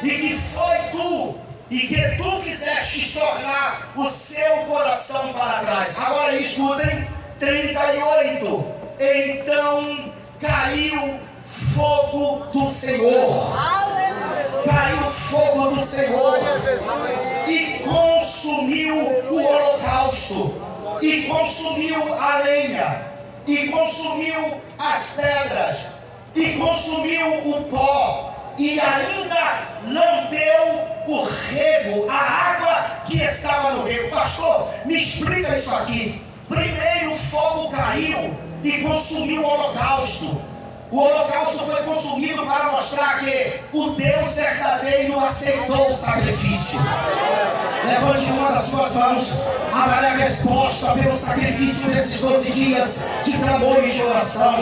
e que foi tu, e que tu fizeste tornar o seu coração para trás. Agora escutem, 38. Então caiu fogo do Senhor. Caiu fogo do Senhor e consumiu o holocausto. E consumiu a lenha, e consumiu as pedras, e consumiu o pó, e ainda lambeu o rego, a água que estava no rego. Pastor, me explica isso aqui. Primeiro o fogo caiu e consumiu o holocausto. O holocausto foi consumido para mostrar que o Deus verdadeiro aceitou o sacrifício. Levante uma das suas mãos, haverá resposta pelo sacrifício desses 12 dias de clamor e de oração.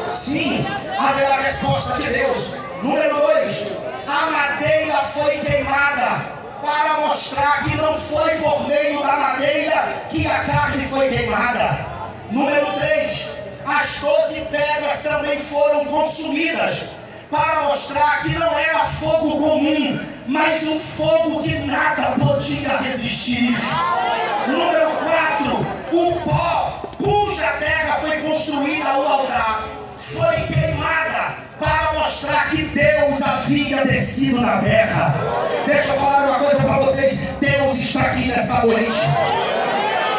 Sim, haverá resposta de Deus. Número 2, a madeira foi queimada para mostrar que não foi por meio da madeira que a carne foi queimada. Número 3, as 12 pedras também foram consumidas para mostrar que não era fogo comum, mas um fogo que nada podia resistir. Número 4, o pó cuja terra foi construída o altar foi queimada para mostrar que Deus havia descido na terra. Deixa eu falar uma coisa para vocês, Deus está aqui nesta noite.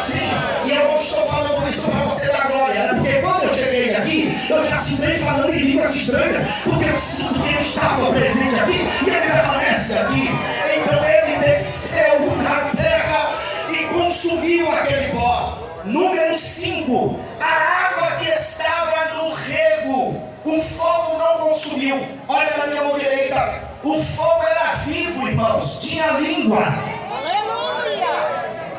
Sim, e eu não estou falando isso para você dar glória, porque quando eu cheguei aqui, eu já entrei falando em línguas estranhas, porque eu sinto que Ele estava presente aqui e Ele permanece aqui. Então Ele desceu na terra e consumiu aquele pó. Número 5, a água que estava no rego, o fogo não consumiu. Olha na minha mão direita, o fogo era vivo, irmãos, tinha língua.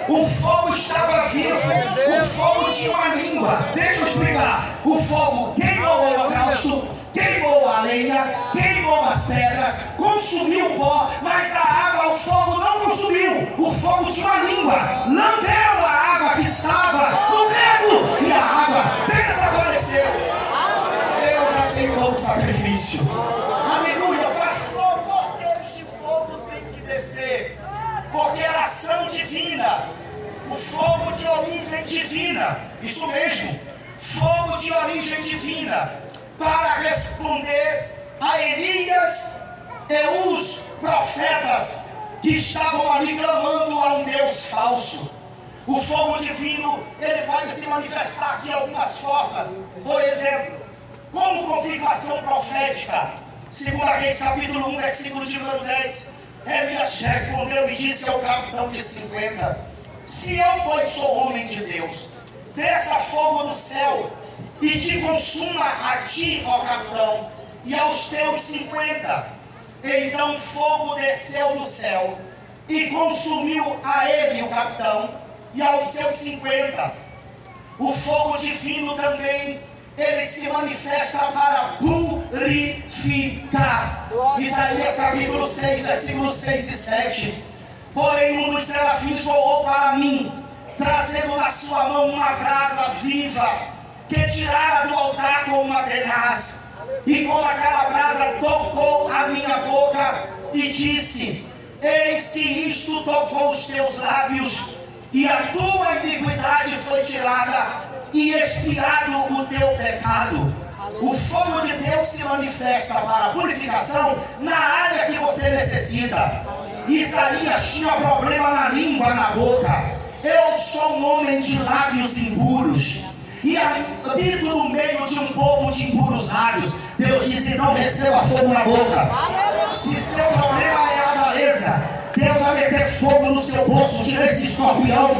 O fogo estava vivo, o fogo tinha uma língua. Deixa eu explicar. O fogo queimou o holocausto, queimou a lenha, queimou as pedras, consumiu o pó, mas a água, o fogo não consumiu. O fogo tinha uma língua, lambeu a água que estava no rego e a água desapareceu. Deus aceitou o sacrifício. Aleluia, pastor, porque este fogo tem que descer? Porque era ação divina. O fogo de origem divina, isso mesmo, fogo de origem divina, para responder a Elias e os profetas que estavam ali clamando a um Deus falso. O fogo divino, ele pode se manifestar de algumas formas. Por exemplo, como confirmação profética. 2 Reis capítulo 1, versículo de número 10. Elias respondeu e disse ao capitão de 50: se eu, pois, sou homem de Deus, desça fogo do céu e te consuma a ti, ó capitão, e aos teus 50. Então fogo desceu do céu e consumiu a ele, o capitão, e aos seus 50. O fogo divino também, ele se manifesta para purificar. Isaías capítulo 6, versículos 6 e 7. Porém um dos serafins voou para mim, trazendo na sua mão uma brasa viva, que tirara do altar com uma tenaz. E com aquela brasa tocou a minha boca e disse: eis que isto tocou os teus lábios, e a tua iniquidade foi tirada, e expiado o teu pecado. O fogo de Deus se manifesta para a purificação na área que você necessita. Isaías tinha problema na língua, na boca. Eu sou um homem de lábios impuros, e habito no meio de um povo de impuros lábios. Deus disse: não receba fogo na boca. Se seu problema é a avareza, Deus vai meter fogo no seu bolso, tira esse escorpião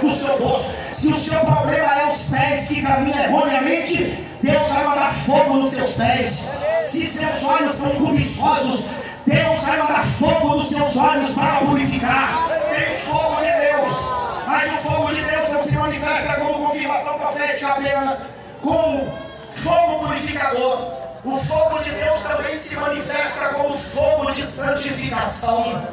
do seu bolso. Se o seu problema é os pés que caminham erroneamente, Deus vai mandar fogo nos seus pés. Se seus olhos são cobiçosos, Deus vai mandar fogo nos seus olhos para purificar. Tem fogo de Deus, mas o fogo de Deus não se manifesta como confirmação profética apenas, como fogo purificador. O fogo de Deus também se manifesta como fogo de santificação.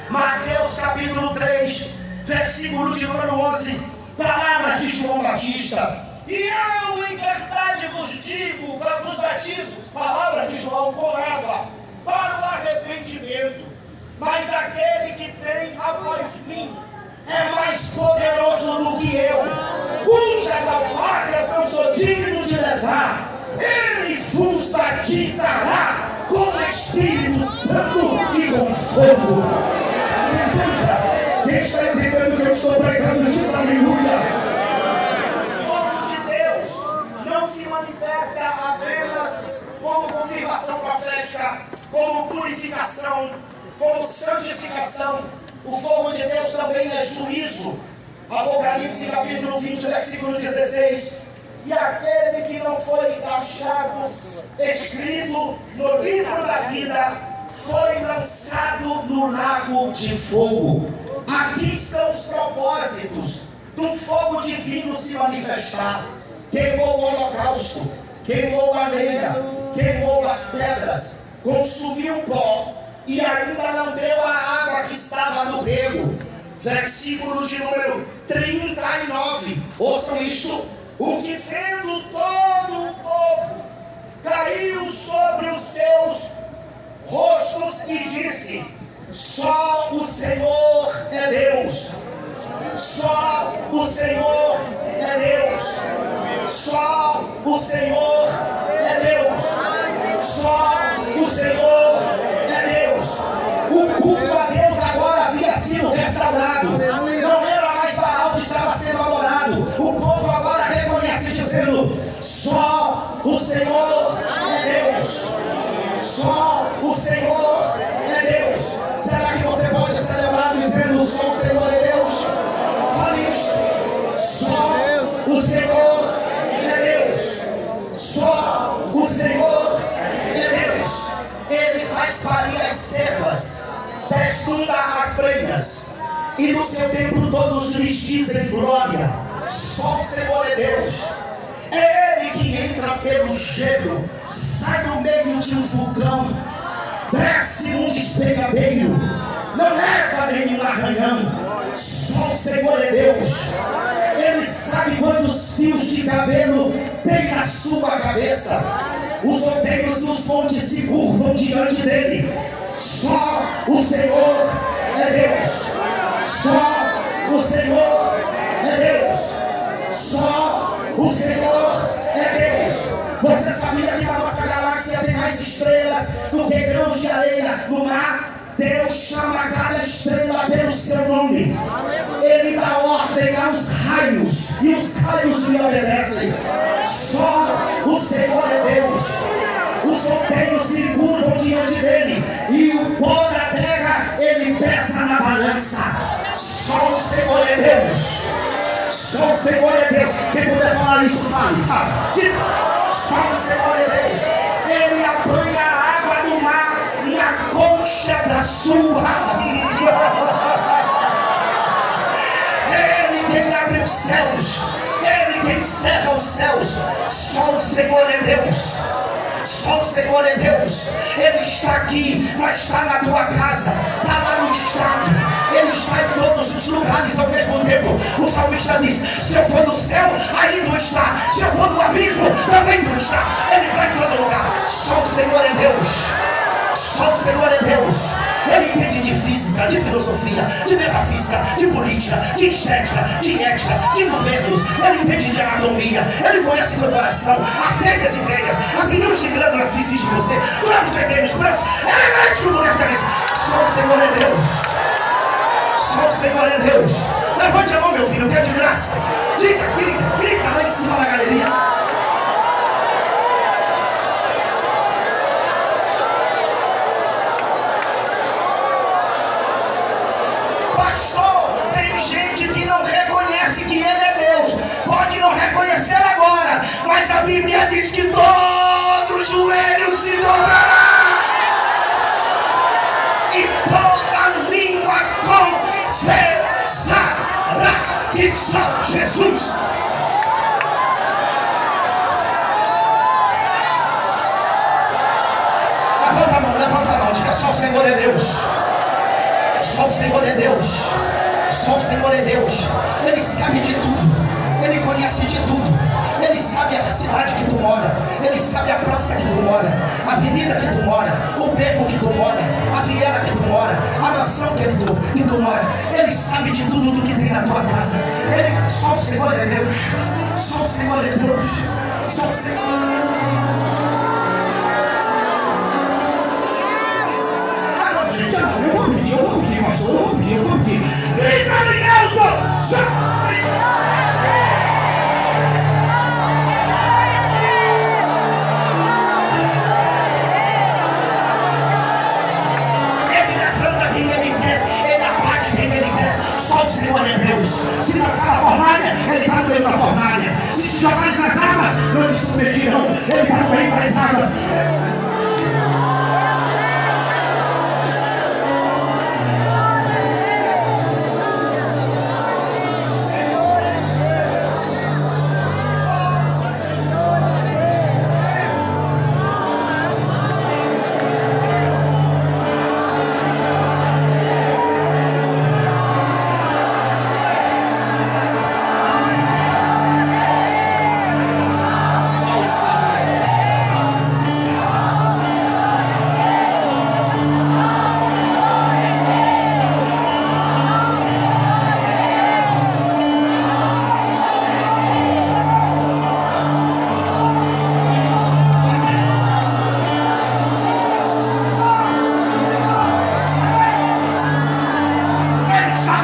Mateus capítulo 3, versículo de número 11, palavras de João Batista: e eu em verdade vos digo, vos batizo, palavra de João, com água, para o arrependimento, mas aquele que vem após mim é mais poderoso do que eu, cujas alpargas não sou digno de levar. Ele vos batizará com o Espírito Santo e com fogo. Aleluia! Quem está entendendo o que eu estou pregando diz aleluia. O fogo de Deus não se manifesta apenas como confirmação profética, como purificação, como santificação. O fogo de Deus também é juízo. Apocalipse capítulo 20, versículo 16. E aquele que não foi achado escrito no livro da vida foi lançado no lago de fogo. Aqui estão os propósitos do fogo divino se manifestar. Queimou o holocausto, queimou a lenha, queimou as pedras, consumiu o pó e ainda não deu a água que estava no rego. Versículo de número 39. Ouçam isto: o que vendo todo o povo caiu sobre os seus rostos e disse: só o Senhor é Deus. Só o Senhor é Deus. Só o Senhor é Deus. Só o Senhor é Deus. O culto a Deus agora havia sido restaurado. Não era mais Baal que estava sendo adorado. O povo agora reconhece, dizendo: só o Senhor é Deus. Só o Senhor é Deus. Será que você pode celebrar dizendo: só o Senhor é Deus? Fale isto: só o Senhor é Deus. Só o Senhor é Deus. Ele faz parir as servas, desnunda as prenhas, e no seu templo todos lhes dizem glória. Só o Senhor é Deus. É Ele que entra pelo gelo, sai do meio de um vulcão, desce um despegadeiro, não leva nenhum arranhão. Só o Senhor é Deus. Ele sabe quantos fios de cabelo tem na sua cabeça. Os outeiros e os montes se curvam diante dele. Só o Senhor é Deus. Só o Senhor é Deus. Só o Senhor é Deus. Você sabia que na nossa galáxia tem mais estrelas do que grãos de areia no mar? Deus chama cada estrela pelo seu nome. Ele dá ordem aos raios e os raios lhe obedecem. Só o Senhor é Deus. Os outeiros se curvam diante dele e o pó da terra ele pesa na balança. Só o Senhor é Deus. Só o Senhor é Deus. Quem puder falar isso, fale. Diga. Só o Senhor é Deus. Ele apanha a água do mar na concha da sua. Ele quem abre os céus. Ele quem cerra os céus. Só o Senhor é Deus. Só o Senhor é Deus. Ele está aqui, mas está na tua casa, está lá no estado. Ele está em todos os lugares ao mesmo tempo. O salmista diz: se eu for no céu, aí tu está. Se eu for no abismo, também tu está. Ele está em todo lugar. Só o Senhor é Deus. Só o Senhor é Deus. Ele entende de física, de filosofia, de metafísica, de política, de estética, de ética, de governos. Ele entende de anatomia. Ele conhece teu coração, artérias e veias, as milhões de glândulas que existem em você, glândulos vermelhos, brancos. Ele é médico por excelência. Só o Senhor é Deus. Só o Senhor é Deus. Levante a mão, meu filho, que é de graça. Diga, grita lá em cima da galeria. Pastor, tem gente que não reconhece que Ele é Deus. Pode não reconhecer agora, mas a Bíblia diz que todo joelho se dobrará e toda língua confessará que só Jesus. Levanta a mão, diga: só o Senhor é Deus. Só o Senhor é Deus. Só o Senhor é Deus. Ele sabe de tudo. Ele conhece de tudo. Ele sabe a cidade que tu mora. Ele sabe a praça que tu mora, a avenida que tu mora, o beco que tu mora, a viela que tu mora, a mansão que tu mora. Ele sabe de tudo do que tem na tua casa. Só o Senhor é Deus. Só o Senhor é Deus. Só o Senhor. Gente, eu vou pedir, pastor, eu vou pedir. Grita em Deus, Ele levanta quem Ele quer, Ele abate quem Ele quer. Só o Senhor é Deus. Se dançar na fornalha, Ele está no meio da fornalha. Se jogar nas águas, não te submergirão. Ele está no meio das águas.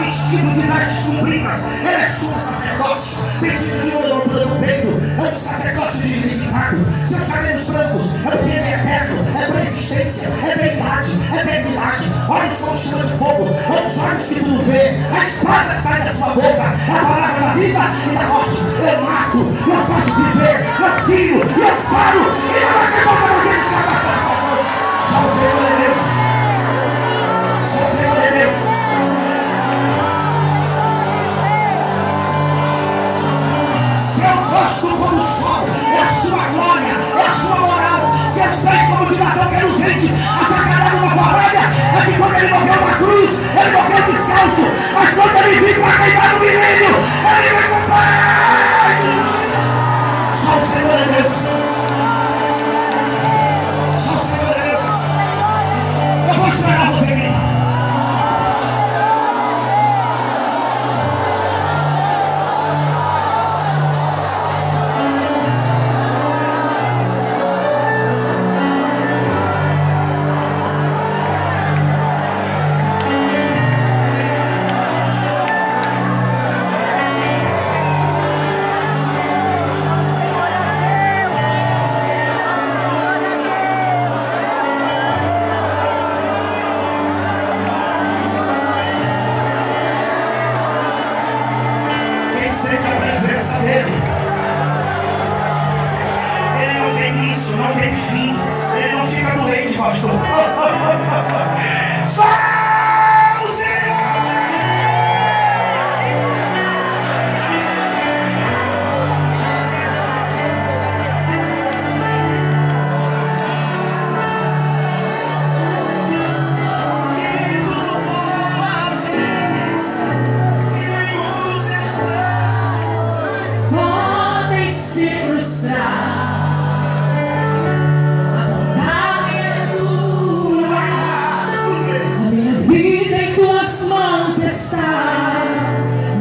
Vestido de vestes compridas, ele é sumo sacerdócio, vestido de ouro na altura do peito, é um sacerdócio dignificado. Seus cabelos brancos, é porque ele é eterno, é persistência, é deidade, é eternidade. Olhos como chama de fogo, é os olhos que tudo vê, a espada que sai da sua boca, é a palavra da vida e da morte. Eu mato, eu faço viver, eu firo, eu falo, e não vai ter mais você que escapar das pessoas. Só o Senhor é Deus. Só o Senhor é Deus. Seu rosto como o sol, é a sua glória, é a sua moral. Seus pés como de latão reluzente. A sacada de uma fornalha é que quando ele morreu na cruz, ele morreu descalço. Mas quando ele vive para queimar no milênio, ele vai com paz. Só o Senhor é Deus. Só o Senhor é Deus. Eu vou esperar você gritar. sente a presença dele. Ele não tem início, não tem fim. Ele não fica doente, pastor. Só o Senhor.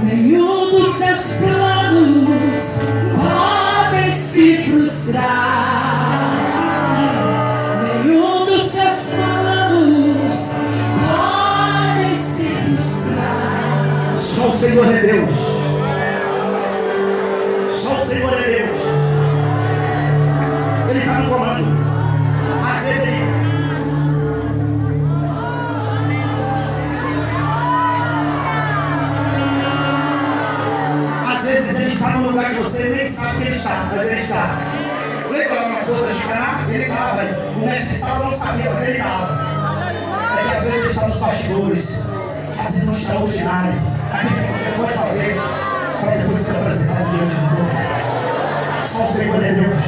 Nenhum dos seus planos podem se frustrar. Nenhum dos seus planos podem se frustrar. Só o Senhor é Deus. Só o Senhor é Deus. Ele está no comando. Às vezes ele está no lugar que você nem sabe que ele está, mas ele está. Lembra lá nas bodas de Caná? Ele estava ali. O mestre estava, não sabia, mas ele estava. É que às vezes ele está nos bastidores, fazendo um extraordinário. Aquilo que você pode fazer, para depois ser apresentado diante de todos. Só o Senhor é Deus.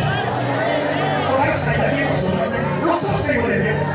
Eu quero sair daqui, pastor, mas não só o Senhor é Deus.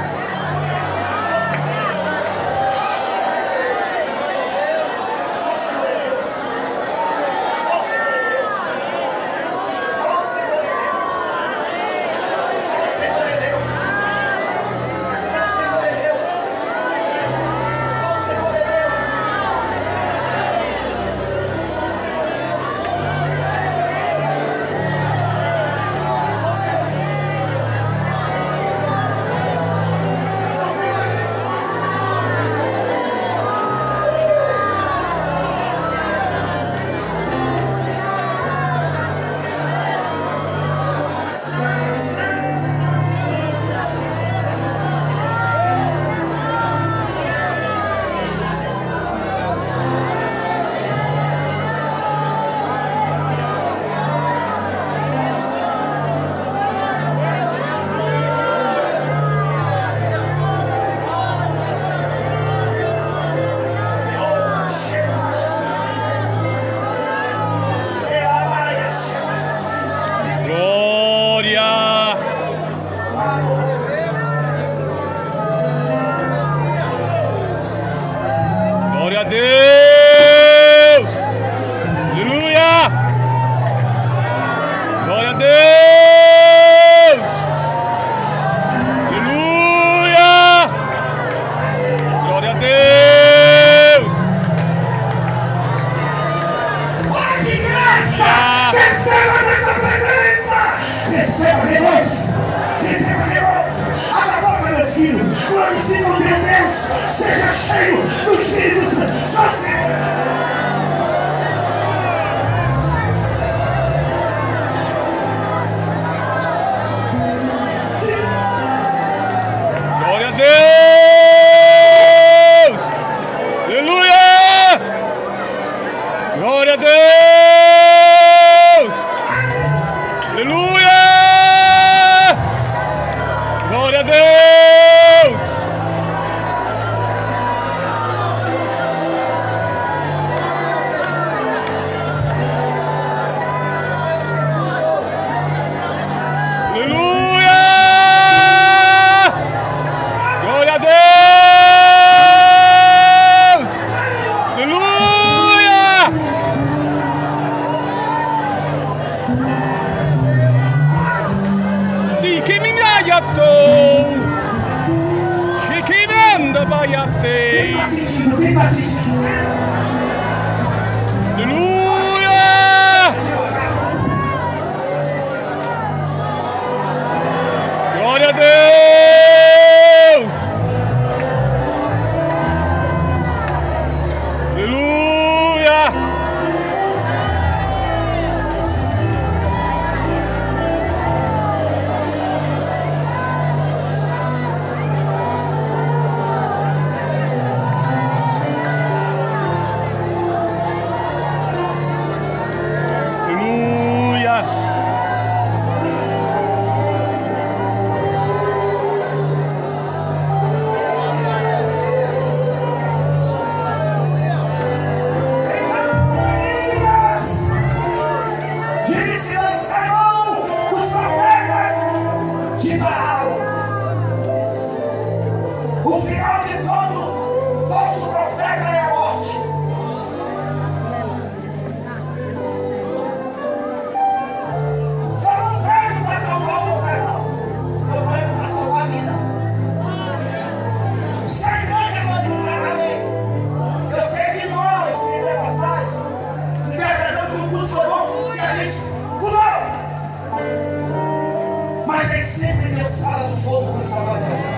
Glorifica o teu Deus, seja cheio do Espírito Santo. Só o Senhor. Glória a Deus! Aleluia! Glória a Deus! Aleluia! Glória a Deus! Quem está sentindo? Quem está sentindo? Aleluia! Glória a Deus! Aleluia! fogo, como está falando aqui.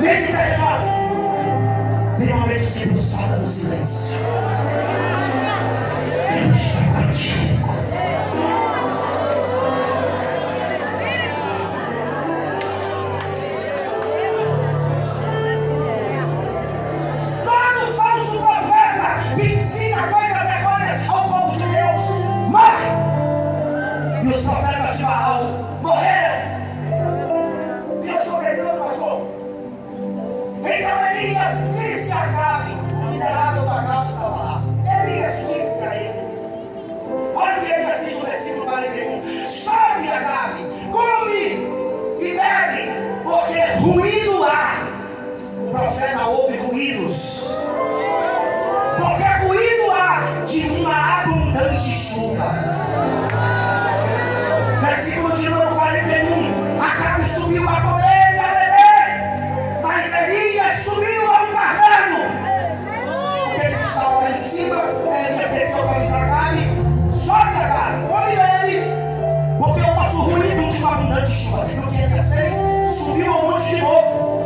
Nem de terremoto. Tem momentos que Deus fala no silêncio. Eu estou contigo. Quando o falso profeta ensina coisas errôneas ao povo de Deus, morre. E os profetas de Baal morreram. E eu estou terminando, pastor. Então Elias disse a Acabe, o miserável do Acabe estava lá. Elias disse a ele: olha o que Elias diz no versículo 41. Sobe, Acabe, come e bebe, porque ruído há. O profeta ouve ruídos. Porque ruído há de uma abundante chuva. Versículo de número 41. Acabe subiu a comer e a beber, mas Elias subiu ao Carmelo. Eles estavam lá em cima. Elias desceu para avisar Acabe: sobe, Acabe, come e bebe, porque eu posso ruído de uma abundante chuva. E o que Elias fez? Subiu ao monte de novo.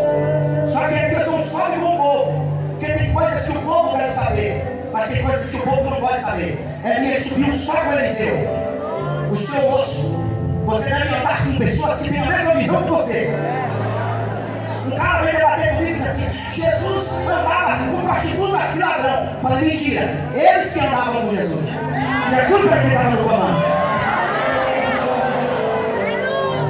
Só que Elias não sobe com o povo, porque tem coisas que o povo deve saber, mas tem coisas que o povo não pode saber. Elias subiu só com Eliseu. O seu moço, você deve andar com pessoas que têm a mesma visão que você. Um cara veio debater comigo e disse assim: Jesus andava com prostituta e ladrão. Eu falei: mentira, eles que andavam com Jesus. Jesus é quem estava no comando.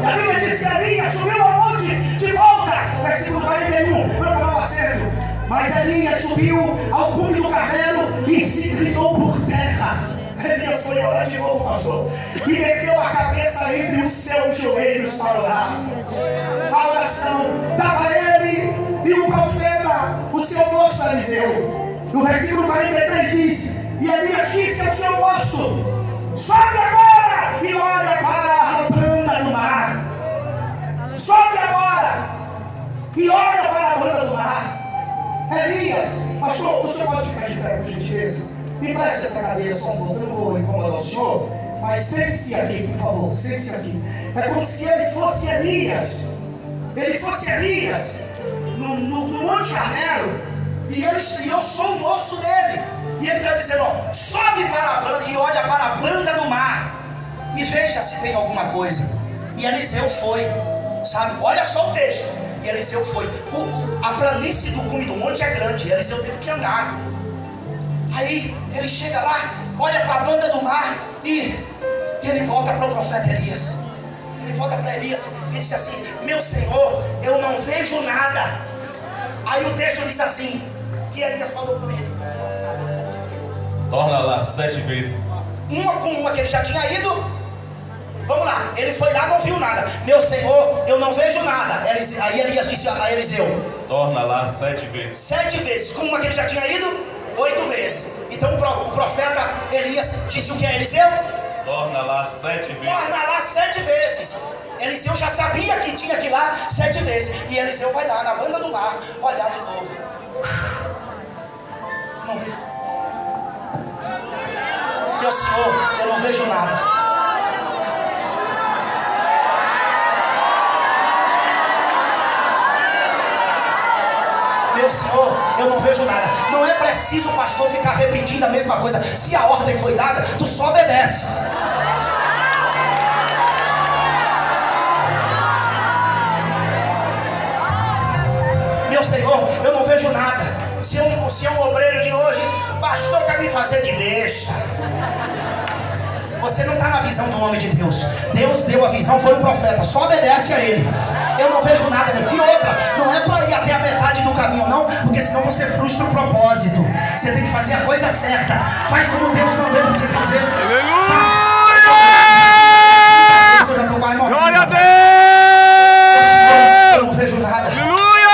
A Bíblia diz que Elias subiu ao monte de volta. Versículo 41, não tomava assento. Mas Elias subiu ao cume do Carmelo e se inclinou por terra. Elias foi orar de novo, pastor, e meteu a cabeça entre os seus joelhos para orar. A oração estava ele e o profeta, o seu moço Eliseu. No versículo 43 diz: e Elias disse ao seu moço: sobe agora e olha para a banda do mar. Sobe agora e olha para a banda do mar. Elias, pastor, o senhor pode ficar de pé, por gentileza? Me preste essa cadeira só um pouco, eu não vou incomodar o senhor, mas sente-se aqui, por favor, sente-se aqui. É como se ele fosse Elias. Ele fosse Elias no Monte Carmelo, e eu sou o moço dele. E ele está dizendo: ó, sobe para a banda e olha para a banda do mar e veja se tem alguma coisa. E Eliseu foi, sabe? Olha só o texto. E Eliseu foi. A planície do cume do monte é grande, e Eliseu teve que andar. Aí ele chega lá, olha para a banda do mar e ele volta para o profeta Elias. Ele volta para Elias e diz assim: meu senhor, eu não vejo nada. Aí o texto diz assim, que Elias falou com ele: torna lá 7 vezes. Uma com uma que ele já tinha ido. Vamos lá, ele foi lá, não viu nada. Meu senhor, eu não vejo nada. Aí Elias disse a Eliseu: torna lá 7 vezes. 7 vezes, com uma que ele já tinha ido, 8 vezes. Então o profeta Elias disse o que a Eliseu? Torna lá 7 vezes. Torna lá 7 vezes. Eliseu já sabia que tinha que ir lá 7 vezes. E Eliseu vai lá na banda do mar olhar de novo. Não vi. Meu senhor, eu não vejo nada. Meu senhor, eu não vejo nada. Não é preciso o pastor ficar repetindo a mesma coisa. Se a ordem foi dada, tu só obedece. Meu senhor, eu não vejo nada. Se um obreiro de hoje, pastor, quer me fazer de besta. Você não está na visão do homem de Deus. Deus deu a visão, foi o profeta. Só obedece a ele. Eu não vejo nada. E outra, não é para ir até a metade do caminho, não, porque senão você frustra o propósito. Você tem que fazer a coisa certa. Faz como Deus mandou você fazer. Aleluia! Glória a Deus! Eu não vejo nada. Aleluia!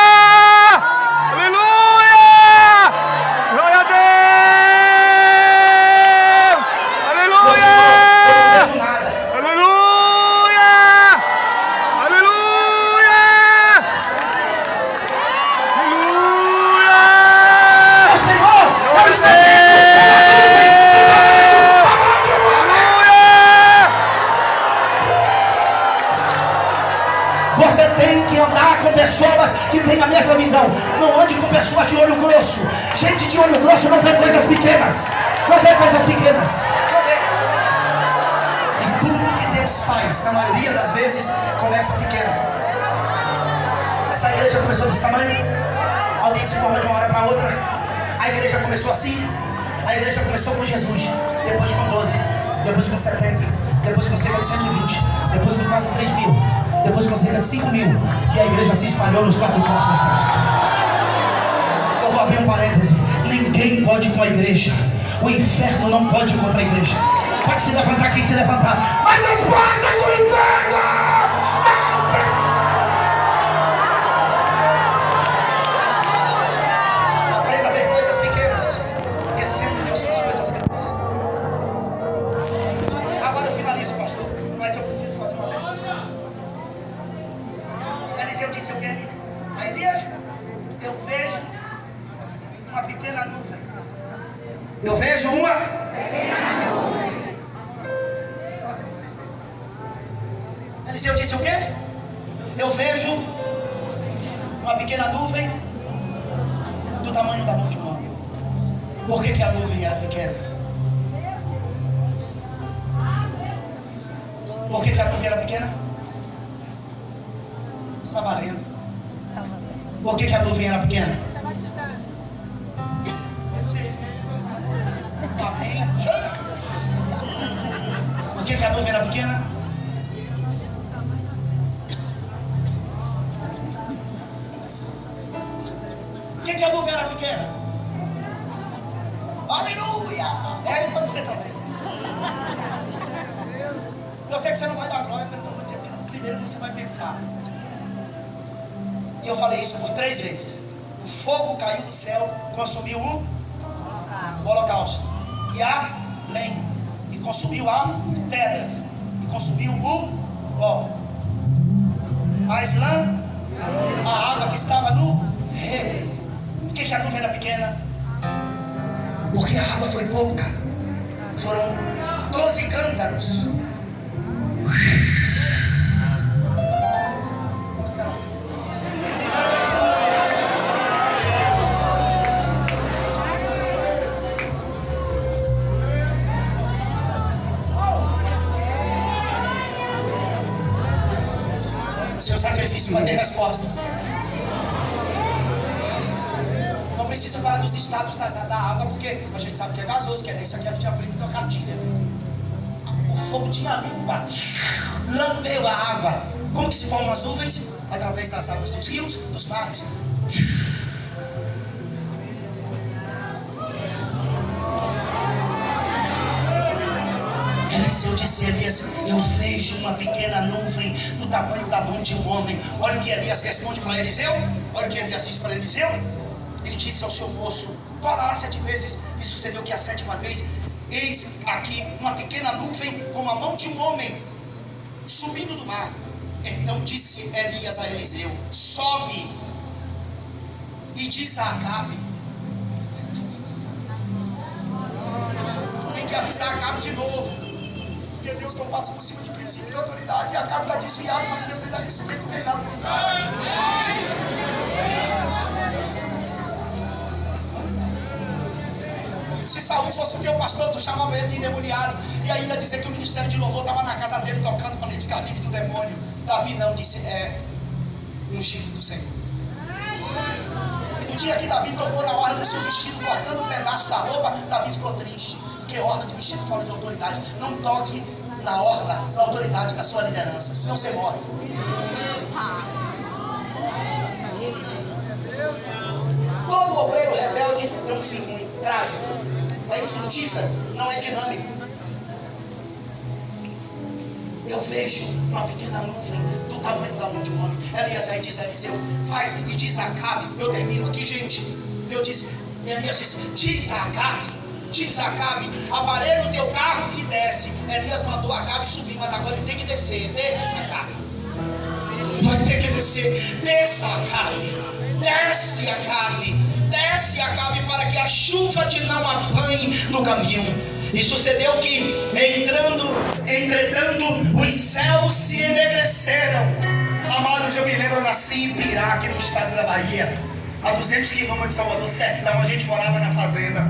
Aleluia! Glória a Deus! Meu senhor, eu não vejo nada. Aleluia! Aleluia! Aleluia! Meu senhor, eu estou vendo uma nuvem do tamanho que andar com pessoas que têm a mesma visão. Não ande com pessoas de olho grosso. Gente de olho grosso não vê coisas pequenas. Não vê coisas pequenas. Não vê. E tudo que Deus faz, na maioria das vezes, começa pequeno. Essa igreja começou desse tamanho. Alguém se forma de uma hora para outra. A igreja começou assim. A igreja começou com Jesus, depois com 12, depois com 70, depois com cerca de 120, depois com quase 3 mil, depois com cerca de 5 mil, e a igreja se espalhou nos 4 cantos da terra. Eu vou abrir um parêntese: ninguém pode ir com a igreja, o inferno não pode ir contra a igreja. Pode se levantar quem se levantar, mas as portas do inferno não. Aprenda a ver coisas pequenas, porque sempre Deus faz coisas grandes. Agora eu finalizo, pastor, mas eu preciso fazer uma pergunta. Eliseu disse o que? A Elias, eu vejo uma pequena nuvem. Eu vejo uma pequena nuvem. Eliseu disse o quê? Eu vejo uma pequena nuvem do tamanho da mão de um homem. Por que a nuvem era pequena? Por que a nuvem era pequena? Está valendo. Por que a nuvem era pequena? Sim. Amém. Por que a nuvem era pequena? Por que a nuvem era pequena? Aleluia! É, pode ser também. Eu sei que você não vai dar glória, mas eu vou dizer que primeiro você vai pensar. E eu falei isso por 3 vezes. O fogo caiu do céu, consumiu o holocausto. E a lenha. E consumiu as pedras. E consumiu o pó. A islã, a água que estava no rego. Por que a nuvem era pequena? Porque a água foi pouca. Foram 12 cântaros. Seu sacrifício vai ter resposta. Não precisa falar dos estados da água, porque a gente sabe que é gasoso, que é isso aqui a gente aprende com a cartilha. O fogo tinha língua, lambeu a água. Como que se formam as nuvens? Através das águas dos rios, dos mares. Eliseu disse a Elias: eu vejo uma pequena nuvem do tamanho da mão de um homem. Olha o que Elias responde para Eliseu. Olha o que Elias diz para Eliseu. Ele disse ao seu moço: torna lá 7 vezes. E sucedeu que a 7ª vez, eis aqui uma pequena nuvem como a mão de um homem subindo do mar. Então disse Elias a Eliseu: sobe e diz a Acabe. Tem que avisar Acabe de novo. Porque Deus não passa por cima de princípio e autoridade. E Acabe está desviado, mas Deus ainda respeita o reinado do cara. Se Saul fosse o teu pastor, tu chamava ele de endemoniado. E ainda dizer que o ministério de louvor estava na casa dele tocando para ele ficar livre do demônio. Davi não, disse: é ungido do Senhor. E no dia que Davi tocou na orla do seu vestido, cortando um pedaço da roupa, Davi ficou triste. Porque orla de vestido fala de autoridade. Não toque na orla, na autoridade da sua liderança, senão você morre. Todo obreiro rebelde tem um fim ruim, trágico. É infrutífero, não é dinâmico. Eu vejo uma pequena nuvem do tamanho da mão de um homem. Elias aí diz a Eliseu: vai e diz a Acabe. Eu termino aqui, gente. Elias disse: diz a Acabe, aparelha o teu carro e desce. Elias mandou Acabe subir, mas agora ele tem que descer. Desce, Acabe. Vai ter que descer. Desça, Acabe. Desce, Acabe. Desce, Acabe, para que a chuva te não apanhe no caminho. E sucedeu que, entretanto, os céus se enegreceram Amados, eu me lembro, eu nasci em Pirá, aqui no estado da Bahia, a 200 quilômetros de Salvador, sertão. A gente morava na fazenda.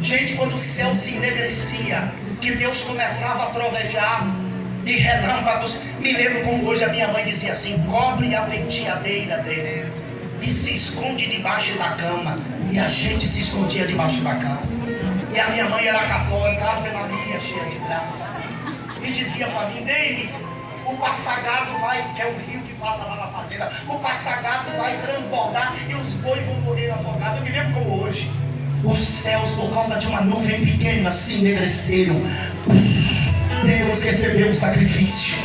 Gente, quando o céu se enegrecia, que Deus começava a trovejar e relâmpagos, me lembro como hoje a minha mãe dizia assim: cobre a penteadeira dele e se esconde debaixo da cama. E a gente se escondia debaixo da cama. E a minha mãe era católica, Ave Maria, cheia de graça, e dizia para mim: Nele, o passagado vai, que é um rio que passa lá na fazenda, o passagado vai transbordar e os bois vão morrer afogados. Eu me lembro como hoje, os céus, por causa de uma nuvem pequena, se ennegreceram. Deus recebeu o sacrifício.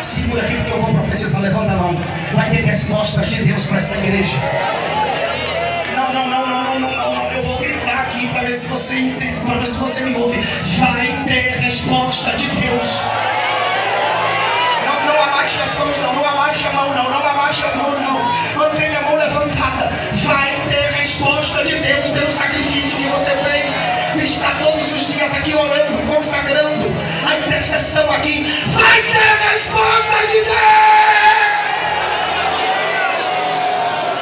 Segura aqui porque eu vou profetizar, levanta a mão. Vai ter respostas de Deus para essa igreja. Não, eu vou gritar aqui para ver se você entende, para ver se você me ouve. Vai ter resposta de Deus. Não abaixe as mãos, não abaixe a mão, não abaixe a mão, não. Mantenha a mão levantada. Vai ter resposta de Deus pelo sacrifício que você fez. Está todos os dias aqui orando, consagrando a intercessão aqui. Vai ter resposta de Deus.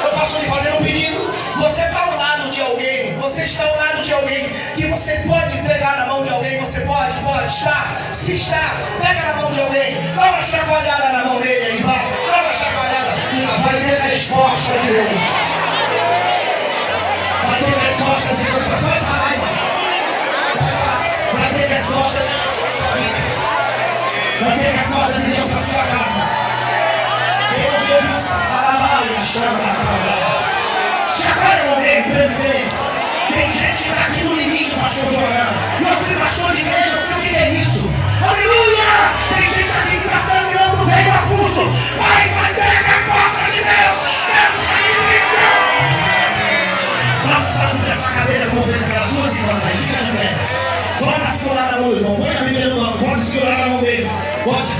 Eu posso lhe fazer um pedido? Você está ao lado de alguém, você está ao lado de alguém que você pode pegar na mão de alguém, você pode, está. Se está, pega na mão de alguém, dá uma chacoalhada na mão dele aí, vai, dá uma chacoalhada, e vai ter resposta de Deus. Vai ter resposta de Deus, pode falar, irmão. Vai ter resposta de Deus para sua vida. Vai ter resposta de Deus para sua casa. Deus ouviu essa palavra e chama na cama. Chacoalha o homem, tem gente que está aqui no limite, pastor Joana. Eu fui pastor de igreja, eu sei o que é isso. Aleluia! Tem gente aqui que está sangrando, veio a pulso. Mas vai ter resposta de Deus pelo sacrifício. Vamos sair dessa cadeira como fez aquelas duas irmãs aí, fica de pé. Pode segurar na mão do irmão, põe a Bíblia no banco, pode segurar na mão dele. Pode.